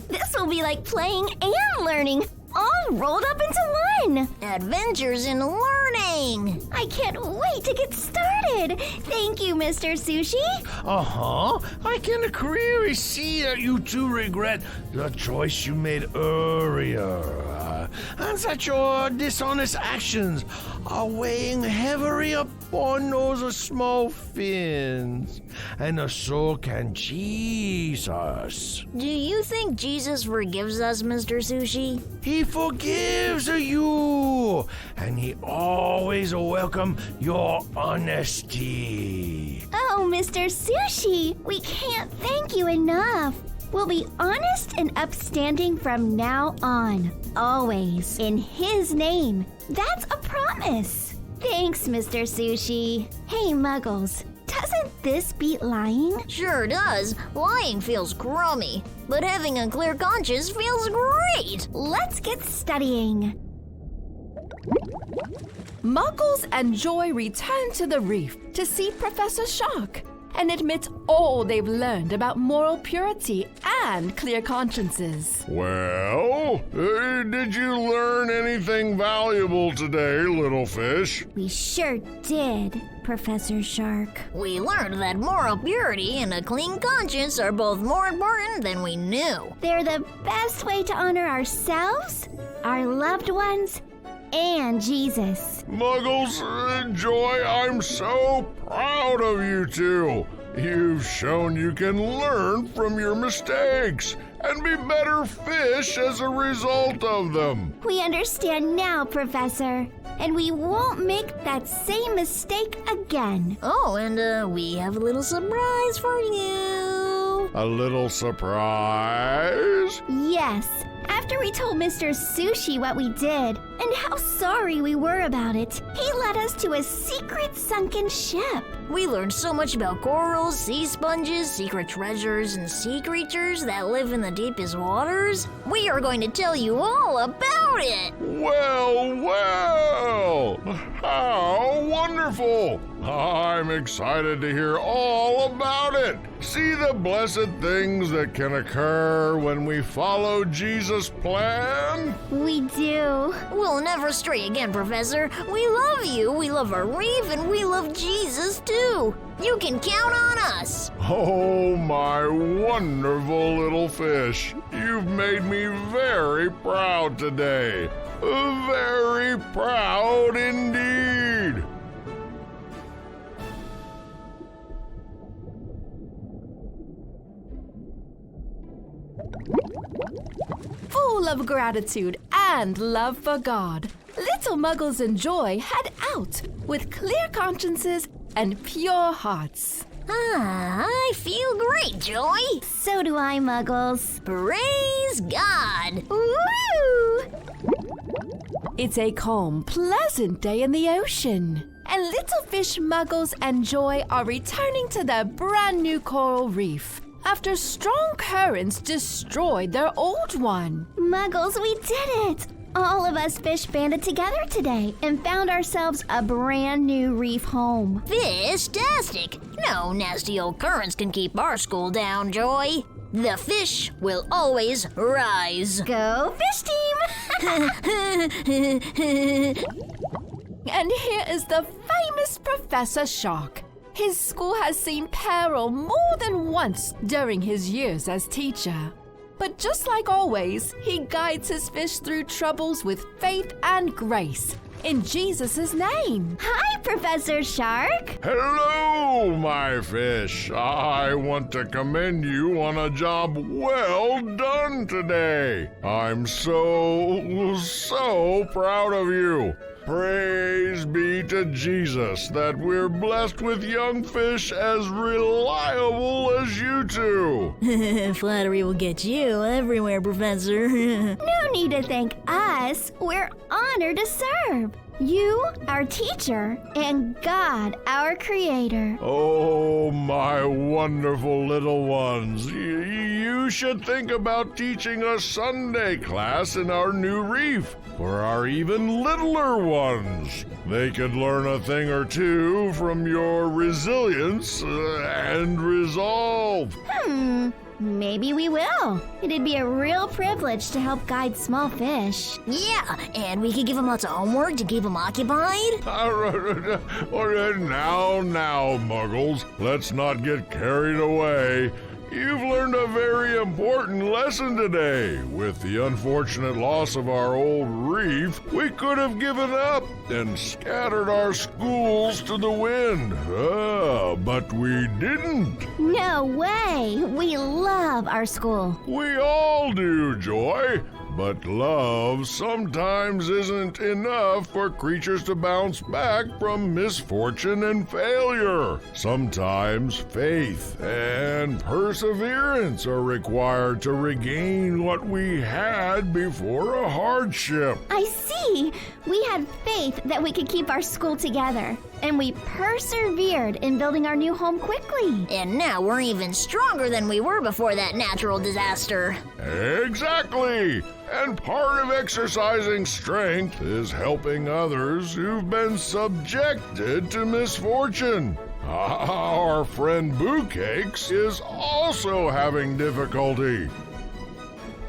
Speaker 3: This will be like playing and learning, all rolled up into one.
Speaker 2: Adventures in learning.
Speaker 3: I can't wait to get started. Thank you, Mr. Sushi.
Speaker 5: I can clearly see that you two regret the choice you made earlier. And that your dishonest actions are weighing heavily upon those small fins. And so can Jesus.
Speaker 2: Do you think Jesus forgives us, Mr. Sushi?
Speaker 5: He forgives you, and he always welcomes your honesty.
Speaker 3: Oh, Mr. Sushi, we can't thank you enough. We'll be honest and upstanding from now on. Always. In his name. That's a promise. Thanks, Mr. Sushi. Hey, Muggles. Doesn't this beat lying?
Speaker 2: Sure does. Lying feels crummy, but having a clear conscience feels great.
Speaker 3: Let's get studying.
Speaker 1: Muggles and Joy return to the reef to see Professor Shark and admit all they've learned about moral purity and clear consciences.
Speaker 4: Well, did you learn anything valuable today, little fish?
Speaker 3: We sure did, Professor Shark.
Speaker 2: We learned that moral purity and a clean conscience are both more important than we knew.
Speaker 3: They're the best way to honor ourselves, our loved ones, and Jesus.
Speaker 4: Muggles, Joy, I'm so proud of you two. You've shown you can learn from your mistakes and be better fish as a result of them.
Speaker 3: We understand now, Professor, and we won't make that same mistake again.
Speaker 2: Oh, and we have a little surprise for you.
Speaker 4: A little surprise?
Speaker 3: Yes. After we told Mr. Sushi what we did and how sorry we were about it, he led us to a secret sunken ship.
Speaker 2: We learned so much about corals, sea sponges, secret treasures, and sea creatures that live in the deepest waters. We are going to tell you all about it.
Speaker 4: Well, how wonderful! wonderful! I'm excited to hear all about it. See the blessed things that can occur when we follow Jesus' plan?
Speaker 3: We do.
Speaker 2: We'll never stray again, Professor. We love you, we love our reef, and we love Jesus too. You can count on us.
Speaker 4: Oh, my wonderful little fish. You've made me very proud today. Very proud indeed.
Speaker 1: Full of gratitude and love for God, little Muggles and Joy head out with clear consciences and pure hearts.
Speaker 2: I feel great, Joy.
Speaker 3: So do I, Muggles.
Speaker 2: Praise God.
Speaker 3: Woo!
Speaker 1: It's a calm, pleasant day in the ocean, and little fish Muggles and Joy are returning to their brand new coral reef after strong currents destroyed their old one.
Speaker 3: Muggles, we did it! All of us fish banded together today and found ourselves a brand new reef home.
Speaker 2: Fish-tastic. No nasty old currents can keep our school down, Joy. The fish will always rise.
Speaker 3: Go fish team!
Speaker 1: And here is the famous Professor Shark. His school has seen peril more than once during his years as teacher. But just like always, he guides his fish through troubles with faith and grace. In Jesus' name.
Speaker 3: Hi, Professor Shark.
Speaker 4: Hello, my fish. I want to commend you on a job well done today. I'm so proud of you. Praise be to Jesus that we're blessed with young fish as reliable as you two.
Speaker 2: Flattery will get you everywhere, Professor.
Speaker 3: No need to thank us. We're honored to serve. You, our teacher, and God, our creator.
Speaker 4: Oh, my wonderful little ones. You should think about teaching a Sunday class in our new reef for our even littler ones. They could learn a thing or two from your resilience and resolve.
Speaker 3: Maybe we will. It'd be a real privilege to help guide small fish.
Speaker 2: Yeah, and we could give them lots of homework to keep them occupied.
Speaker 4: Now, Muggles, let's not get carried away. You've learned a very important lesson today. With the unfortunate loss of our old reef, we could have given up and scattered our schools to the wind. But we didn't.
Speaker 3: No way. We love our school.
Speaker 4: We all do, Joy. But love sometimes isn't enough for creatures to bounce back from misfortune and failure. Sometimes faith and perseverance are required to regain what we had before a hardship.
Speaker 3: I see. We had faith that we could keep our school together, and we persevered in building our new home quickly.
Speaker 2: And now we're even stronger than we were before that natural disaster.
Speaker 4: Exactly. And part of exercising strength is helping others who've been subjected to misfortune. Our friend Boocakes is also having difficulty,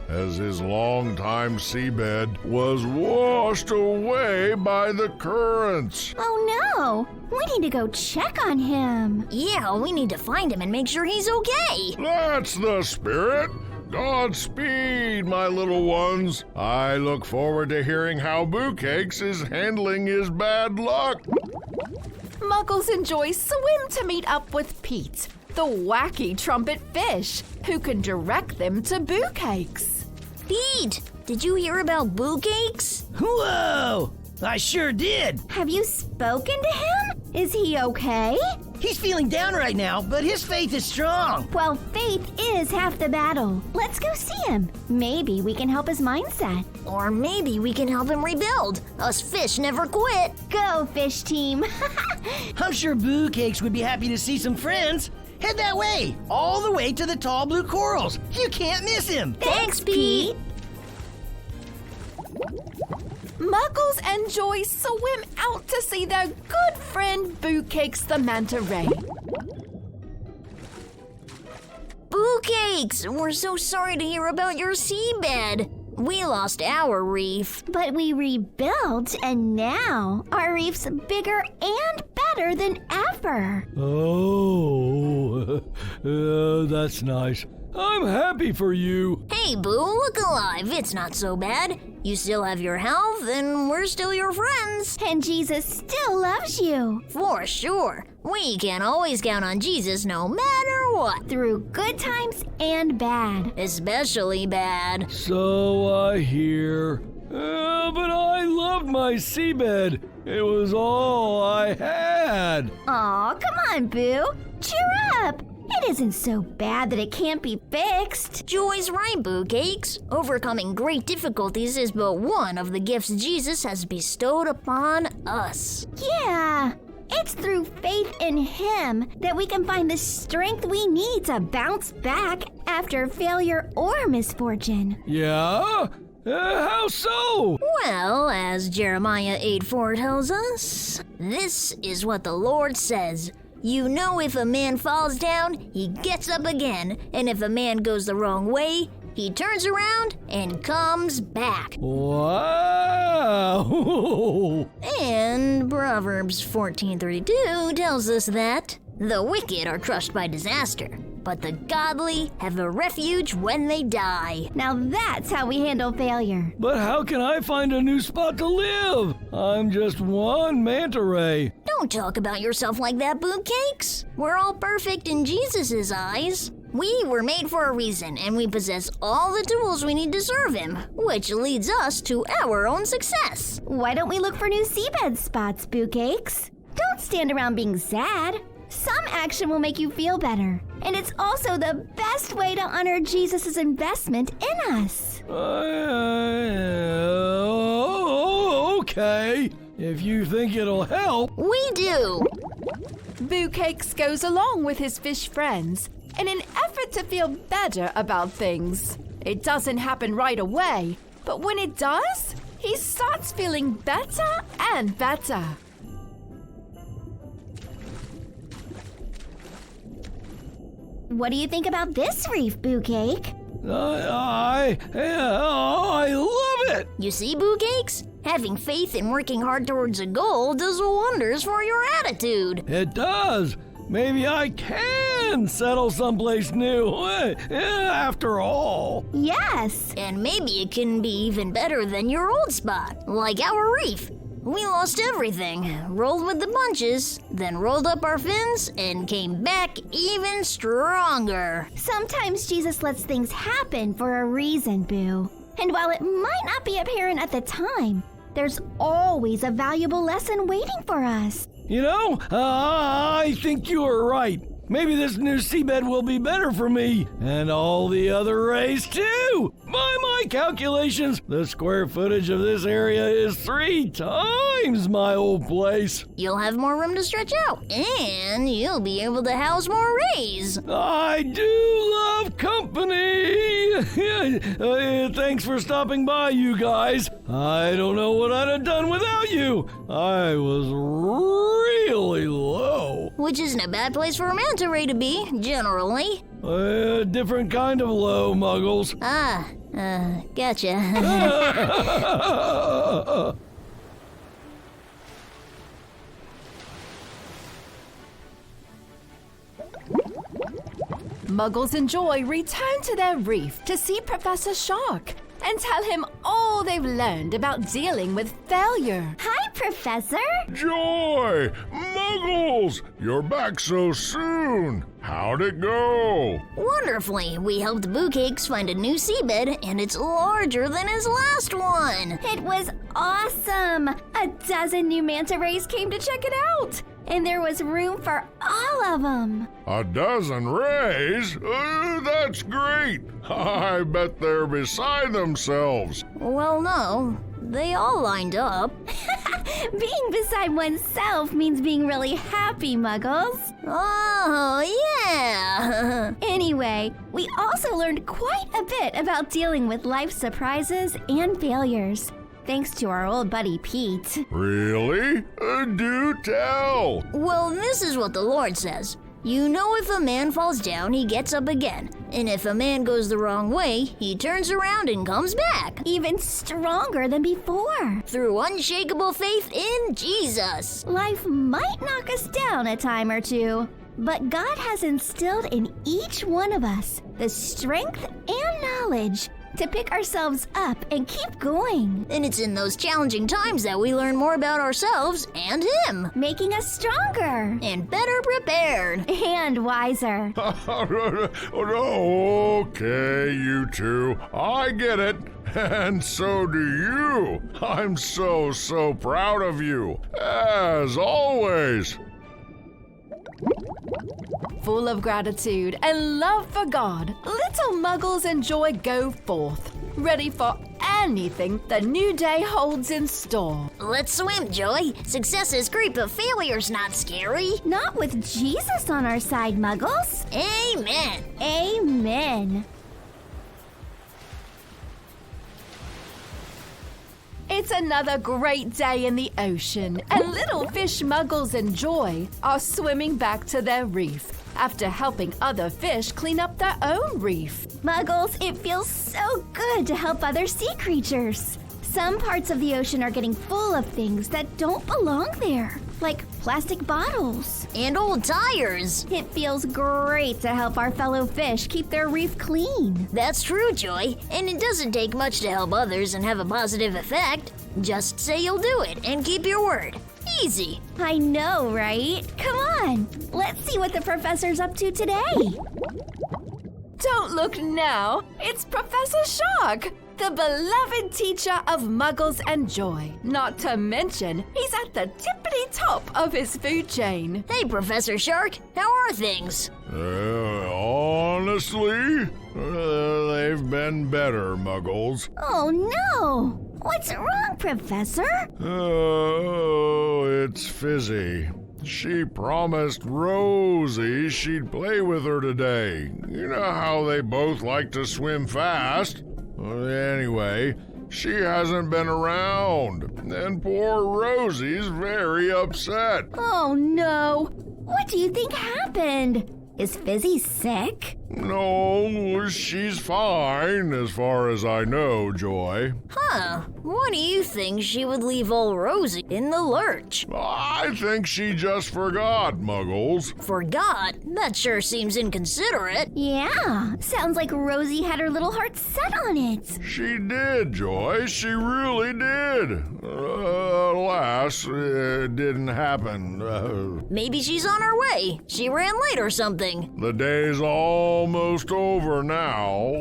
Speaker 4: as his longtime seabed was washed away by the currents.
Speaker 3: Oh no! We need to go check on him.
Speaker 2: Yeah, we need to find him and make sure he's okay.
Speaker 4: That's the spirit. Godspeed, my little ones. I look forward to hearing how Boocakes is handling his bad luck.
Speaker 1: Muggles and Joy swim to meet up with Pete, the wacky trumpet fish, who can direct them to Boocakes.
Speaker 2: Pete, did you hear about Boocakes?
Speaker 7: Whoa! I sure did.
Speaker 3: Have you spoken to him? Is he okay?
Speaker 7: He's feeling down right now, but his faith is strong.
Speaker 3: Well, faith is half the battle. Let's go see him. Maybe we can help his mindset.
Speaker 2: Or maybe we can help him rebuild. Us fish never quit.
Speaker 3: Go, fish team.
Speaker 7: I'm sure Boocakes would be happy to see some friends. Head that way, all the way to the tall blue corals. You can't miss him.
Speaker 2: Thanks, Pete.
Speaker 1: Muggles and Joy swim out to see their good friend Boocakes the Manta Ray.
Speaker 2: Boocakes, we're so sorry to hear about your seabed. We lost our reef.
Speaker 3: But we rebuilt, and now our reef's bigger and better than ever.
Speaker 8: Oh, that's nice. I'm happy for you.
Speaker 2: Hey, Boo, look alive. It's not so bad. You still have your health, and we're still your friends.
Speaker 3: And Jesus still loves you.
Speaker 2: For sure. We can always count on Jesus no matter what.
Speaker 3: Through good times and bad.
Speaker 2: Especially bad.
Speaker 8: So I hear. But I loved my seabed. It was all I had.
Speaker 3: Aw, come on, Boo. Cheer up. It isn't so bad that it can't be fixed.
Speaker 2: Joy's right, Boocakes. Overcoming great difficulties is but one of the gifts Jesus has bestowed upon us.
Speaker 3: Yeah, it's through faith in Him that we can find the strength we need to bounce back after failure or misfortune.
Speaker 8: Yeah? How so?
Speaker 2: Well, as Jeremiah 8:4 tells us, this is what the Lord says. You know, if a man falls down, he gets up again, and if a man goes the wrong way, he turns around and comes back.
Speaker 8: Wow!
Speaker 2: And Proverbs 14:32 tells us that the wicked are crushed by disaster, but the godly have a refuge when they die.
Speaker 3: Now that's how we handle failure.
Speaker 8: But how can I find a new spot to live? I'm just one manta ray.
Speaker 2: Don't talk about yourself like that, Boocakes. We're all perfect in Jesus' eyes. We were made for a reason, and we possess all the tools we need to serve Him, which leads us to our own success.
Speaker 3: Why don't we look for new seabed spots, Boocakes? Don't stand around being sad. Some action will make you feel better, and it's also the best way to honor Jesus' investment in us.
Speaker 8: Okay. If you think it'll help.
Speaker 2: We do.
Speaker 1: Boocakes goes along with his fish friends in an effort to feel better about things. It doesn't happen right away, but when it does, he starts feeling better and better.
Speaker 3: What do you think about this reef, Boocake?
Speaker 8: I love it.
Speaker 2: You see, Boocakes? Having faith and working hard towards a goal does wonders for your attitude.
Speaker 8: It does. Maybe I can settle someplace new, after all.
Speaker 3: Yes.
Speaker 2: And maybe it can be even better than your old spot, like our reef. We lost everything, rolled with the punches, then rolled up our fins and came back even stronger.
Speaker 3: Sometimes Jesus lets things happen for a reason, Boo. And while it might not be apparent at the time, there's always a valuable lesson waiting for us.
Speaker 8: You know, I think you are right. Maybe this new seabed will be better for me, and all the other rays too. By my calculations, the square footage of this area is 3 times my old place.
Speaker 2: You'll have more room to stretch out, and you'll be able to house more rays.
Speaker 8: I do love company. Thanks for stopping by, you guys. I don't know what I'd have done without you. I was really low.
Speaker 2: Which isn't a bad place for a manta ray to be, generally.
Speaker 8: A different kind of low, Muggles.
Speaker 2: Gotcha.
Speaker 1: Muggles and Joy return to their reef to see Professor Shark and tell him all they've learned about dealing with failure.
Speaker 3: Hi, Professor.
Speaker 4: Joy! Muggles! You're back so soon! How'd it go?
Speaker 2: Wonderfully, we helped Boocakes find a new seabed, and it's larger than his last one.
Speaker 3: It was awesome. A dozen new manta rays came to check it out. And there was room for all of them.
Speaker 4: A dozen rays? That's great! I bet they're beside themselves.
Speaker 2: Well, no. They all lined up.
Speaker 3: Being beside oneself means being really happy, Muggles.
Speaker 2: Oh, yeah.
Speaker 3: Anyway, we also learned quite a bit about dealing with life's surprises and failures. thanks to our old buddy Pete.
Speaker 4: Really? Do tell.
Speaker 2: Well, this is what the Lord says. You know, if a man falls down, he gets up again. And if a man goes the wrong way, he turns around and comes back.
Speaker 3: Even stronger than before.
Speaker 2: Through unshakable faith in Jesus.
Speaker 3: Life might knock us down a time or two, but God has instilled in each one of us the strength and knowledge to pick ourselves up and keep going.
Speaker 2: And it's in those challenging times that we learn more about ourselves and Him.
Speaker 3: Making us stronger.
Speaker 2: And better prepared.
Speaker 3: And wiser.
Speaker 4: Okay, you two. I get it. And so do you. I'm so proud of you. As always.
Speaker 1: Full of gratitude and love for God, little muggles and Joy go forth, ready for anything the new day holds in store.
Speaker 2: Let's swim, Joy. Success is great, but failure's not scary.
Speaker 3: Not with Jesus on our side, Muggles.
Speaker 2: Amen.
Speaker 3: Amen.
Speaker 1: It's another great day in the ocean, and little fish Muggles and Joy are swimming back to their reef after helping other fish clean up their own reef.
Speaker 3: Muggles, it feels so good to help other sea creatures. Some parts of the ocean are getting full of things that don't belong there, like plastic bottles.
Speaker 2: And old tires.
Speaker 3: It feels great to help our fellow fish keep their reef clean.
Speaker 2: That's true, Joy. And it doesn't take much to help others and have a positive effect. Just say you'll do it and keep your word. Easy.
Speaker 3: I know, right? Come on, let's see what the professor's up to today.
Speaker 1: Don't look now, it's Professor Shark, the beloved teacher of Muggles and Joy. Not to mention, he's at the tippity top of his food chain.
Speaker 2: Hey, Professor Shark. How are things?
Speaker 4: Honestly, they've been better, Muggles.
Speaker 3: Oh no! What's wrong, Professor?
Speaker 4: Oh, it's Fizzy. She promised Rosie she'd play with her today. You know how they both like to swim fast. Anyway, she hasn't been around, and poor Rosie's very upset.
Speaker 3: Oh no! What do you think happened? Is Fizzy sick?
Speaker 4: No, she's fine as far as I know, Joy.
Speaker 2: Huh. Why do you think she would leave old Rosie in the lurch?
Speaker 4: I think she just forgot, Muggles.
Speaker 2: Forgot? That sure seems inconsiderate.
Speaker 3: Yeah, sounds like Rosie had her little heart set on it.
Speaker 4: She did, Joy. She really did. Alas, it didn't happen.
Speaker 2: Maybe she's on her way. She ran late or something.
Speaker 4: The day's almost over now.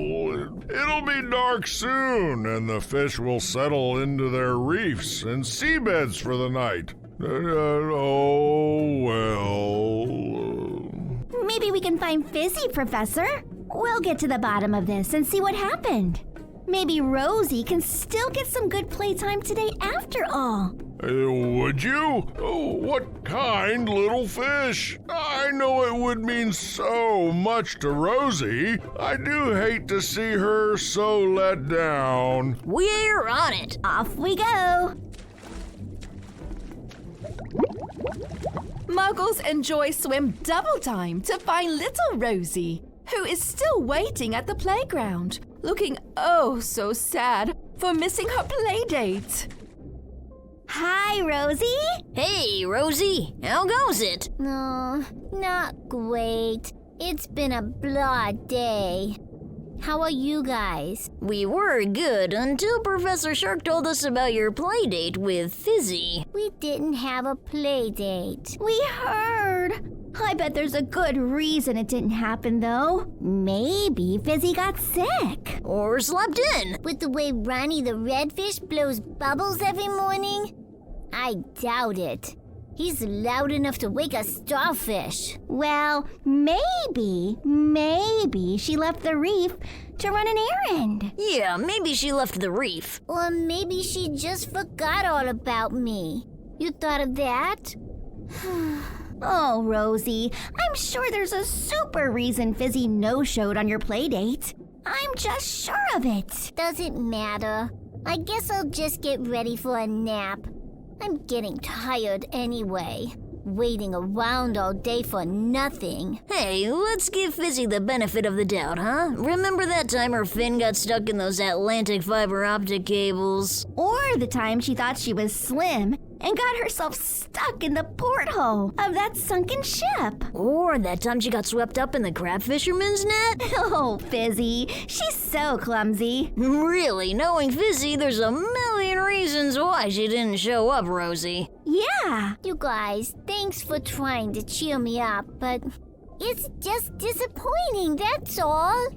Speaker 4: It'll be dark soon, and the fish will settle into their reefs and seabeds for the night. Oh, well.
Speaker 3: Maybe we can find Fizzy, Professor. We'll get to the bottom of this and see what happened. Maybe Rosie can still get some good playtime today after all.
Speaker 4: Would you? What kind little fish? I know it would mean so much to Rosie. I do hate to see her so let down.
Speaker 2: We're on it.
Speaker 3: Off we go.
Speaker 1: Muggles and Joy swim double time to find little Rosie, who is still waiting at the playground, looking oh so sad for missing her play date.
Speaker 3: Hi, Rosie.
Speaker 2: Hey, Rosie. How goes it?
Speaker 3: No, not great. It's been a blah day. How are you guys?
Speaker 2: We were good until Professor Shark told us about your play date with Fizzy.
Speaker 3: We didn't have a play date. We heard. I bet there's a good reason it didn't happen, though. Maybe Fizzy got sick.
Speaker 2: Or slept in.
Speaker 3: With the way Ronnie the redfish blows bubbles every morning? I doubt it. He's loud enough to wake a starfish. Well, maybe she left the reef to run an errand.
Speaker 2: Yeah, maybe she left the reef.
Speaker 3: Or maybe she just forgot all about me. You thought of that? Oh, Rosie, I'm sure there's a super reason Fizzy no-showed on your play date. I'm just sure of it. Doesn't matter. I guess I'll just get ready for a nap. I'm getting tired anyway. Waiting around all day for nothing.
Speaker 2: Hey, let's give Fizzy the benefit of the doubt, huh? Remember that time her fin got stuck in those Atlantic fiber optic cables?
Speaker 1: Or the time she thought she was slim and got herself stuck in the porthole of that sunken ship.
Speaker 2: Or that time she got swept up in the crab fisherman's net?
Speaker 1: Oh, Fizzy, she's so clumsy.
Speaker 2: Really, knowing Fizzy, there's a million reasons why she didn't show up, Rosie.
Speaker 1: Yeah.
Speaker 3: You guys, thanks for trying to cheer me up, but it's just disappointing, that's all.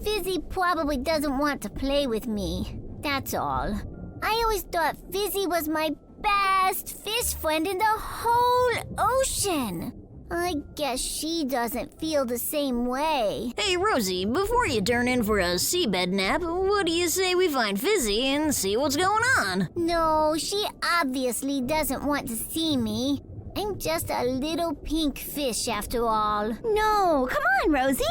Speaker 3: Fizzy probably doesn't want to play with me, that's all. I always thought Fizzy was my best fish friend in the whole ocean. I guess she doesn't feel the same way.
Speaker 2: Hey, Rosie, before you turn in for a seabed nap, what do you say we find Fizzy and see what's going on?
Speaker 3: No, she obviously doesn't want to see me. I'm just a little pink fish after all.
Speaker 1: No, come on, Rosie.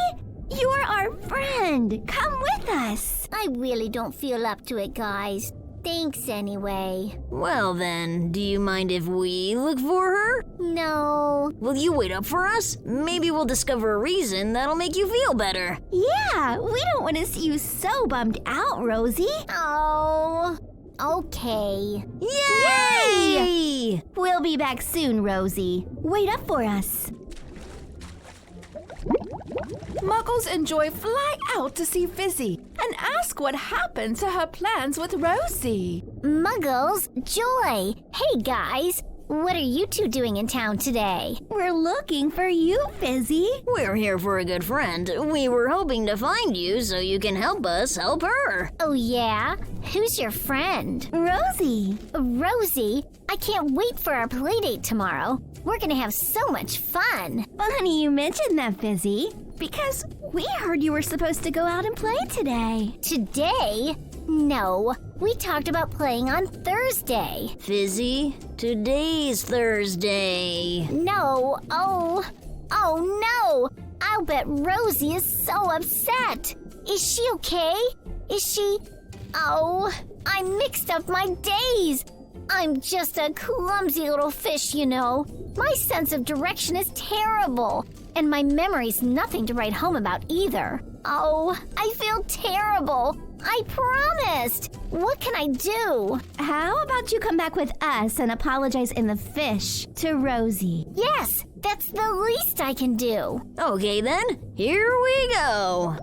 Speaker 1: You are our friend. Come with us.
Speaker 3: I really don't feel up to it, guys. Thanks anyway.
Speaker 2: Well then, do you mind if we look for her?
Speaker 3: No.
Speaker 2: Will you wait up for us? Maybe we'll discover a reason that'll make you feel better.
Speaker 1: Yeah, we don't want to see you so bummed out, Rosie.
Speaker 3: Oh, okay.
Speaker 2: Yay!
Speaker 1: We'll be back soon, Rosie. Wait up for us. Muggles and Joy fly out to see Fizzy and ask what happened to her plans with Rosie.
Speaker 3: Muggles, Joy. Hey guys, what are you two doing in town today?
Speaker 1: We're looking for you, Fizzy.
Speaker 2: We're here for a good friend. We were hoping to find you so you can help us help her.
Speaker 3: Oh yeah? Who's your friend?
Speaker 1: Rosie.
Speaker 3: Rosie? I can't wait for our playdate tomorrow. We're gonna have so much fun.
Speaker 1: Funny you mentioned that, Fizzy, because we heard you were supposed to go out and play today.
Speaker 3: Today? No, we talked about playing on Thursday.
Speaker 2: Fizzy, today's Thursday.
Speaker 3: No, oh no! I'll bet Rosie is so upset. Is she okay? Is she... Oh, I mixed up my days. I'm just a clumsy little fish, you know. My sense of direction is terrible, and my memory's nothing to write home about either. Oh, I feel terrible. I promised. What can I do?
Speaker 1: How about you come back with us and apologize in the fish to Rosie?
Speaker 3: Yes, that's the least I can do.
Speaker 2: Okay then, here we go.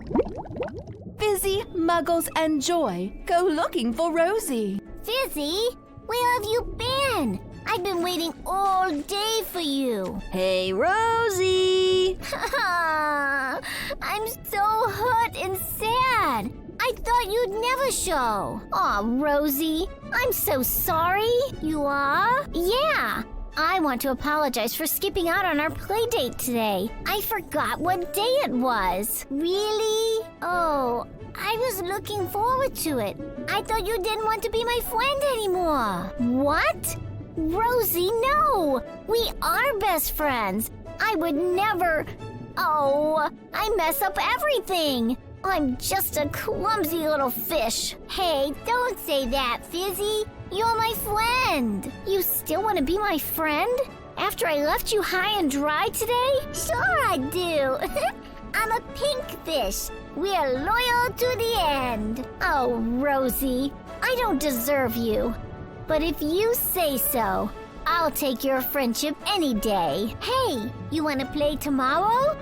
Speaker 1: Fizzy, Muggles, and Joy go looking for Rosie.
Speaker 3: Fizzy, where have you been? I've been waiting all day for you.
Speaker 2: Hey, Rosie.
Speaker 3: I'm so hurt and sad. I thought you'd never show. Aw, Rosie, I'm so sorry. You are? Yeah. I want to apologize for skipping out on our play date today. I forgot what day it was. Really? Oh, I was looking forward to it. I thought you didn't want to be my friend anymore. What? Rosie, no! We are best friends. I would never... Oh, I mess up everything. I'm just a clumsy little fish. Hey, don't say that, Fizzy. You're my friend. You still want to be my friend? After I left you high and dry today? Sure I do. I'm a pink fish. We're loyal to the end. Oh, Rosie, I don't deserve you. But if you say so, I'll take your friendship any day. Hey, you want to play tomorrow?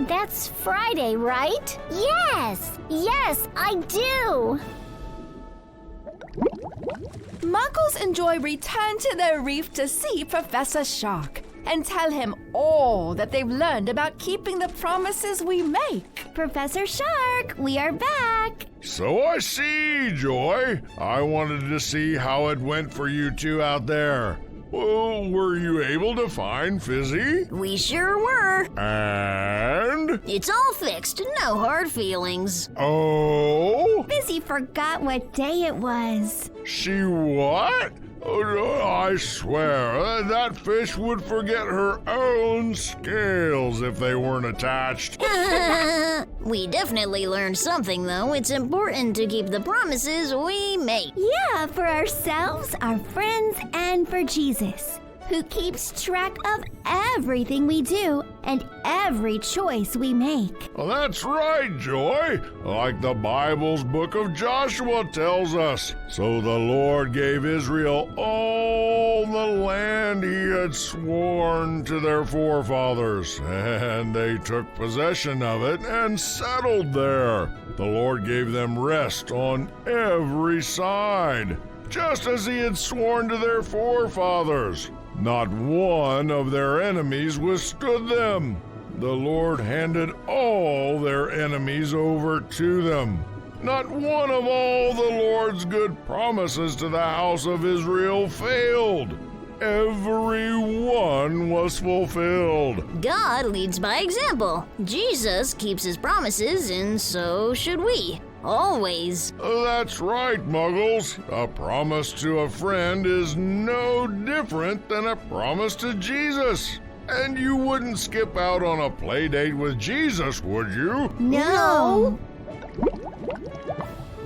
Speaker 3: That's Friday, right? Yes, I do.
Speaker 1: Muggles and Joy return to their reef to see Professor Shark and tell him all that they've learned about keeping the promises we make. Professor Shark, we are back.
Speaker 4: So I see, Joy. I wanted to see how it went for you two out there. Well, were you able to find Fizzy?
Speaker 2: We sure were.
Speaker 4: And?
Speaker 2: It's all fixed, no hard feelings.
Speaker 4: Oh?
Speaker 1: Fizzy forgot what day it was.
Speaker 4: She what? Oh, I swear, that fish would forget her own scales if they weren't attached.
Speaker 2: We definitely learned something, though. It's important to keep the promises we make.
Speaker 9: Yeah, for ourselves, our friends, and for Jesus, who keeps track of everything we do and every choice we make.
Speaker 4: Well, that's right, Joy. Like the Bible's book of Joshua tells us. So the Lord gave Israel all the land he had sworn to their forefathers, and they took possession of it and settled there. The Lord gave them rest on every side, just as he had sworn to their forefathers. Not one of their enemies withstood them. The Lord handed all their enemies over to them. Not one of all the Lord's good promises to the house of Israel failed. Every one was fulfilled.
Speaker 2: God leads by example. Jesus keeps his promises, and so should we. Always.
Speaker 4: That's right, Muggles. A promise to a friend is no different than a promise to Jesus. And you wouldn't skip out on a play date with Jesus, would you?
Speaker 9: No.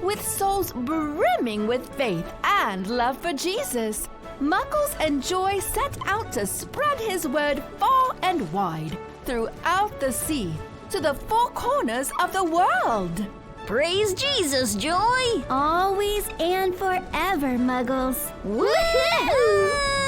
Speaker 1: With souls brimming with faith and love for Jesus, Muggles and Joy set out to spread his word far and wide throughout the sea to the four corners of the world.
Speaker 2: Praise Jesus, Joy!
Speaker 9: Always and forever, Muggles.
Speaker 2: Woohoo!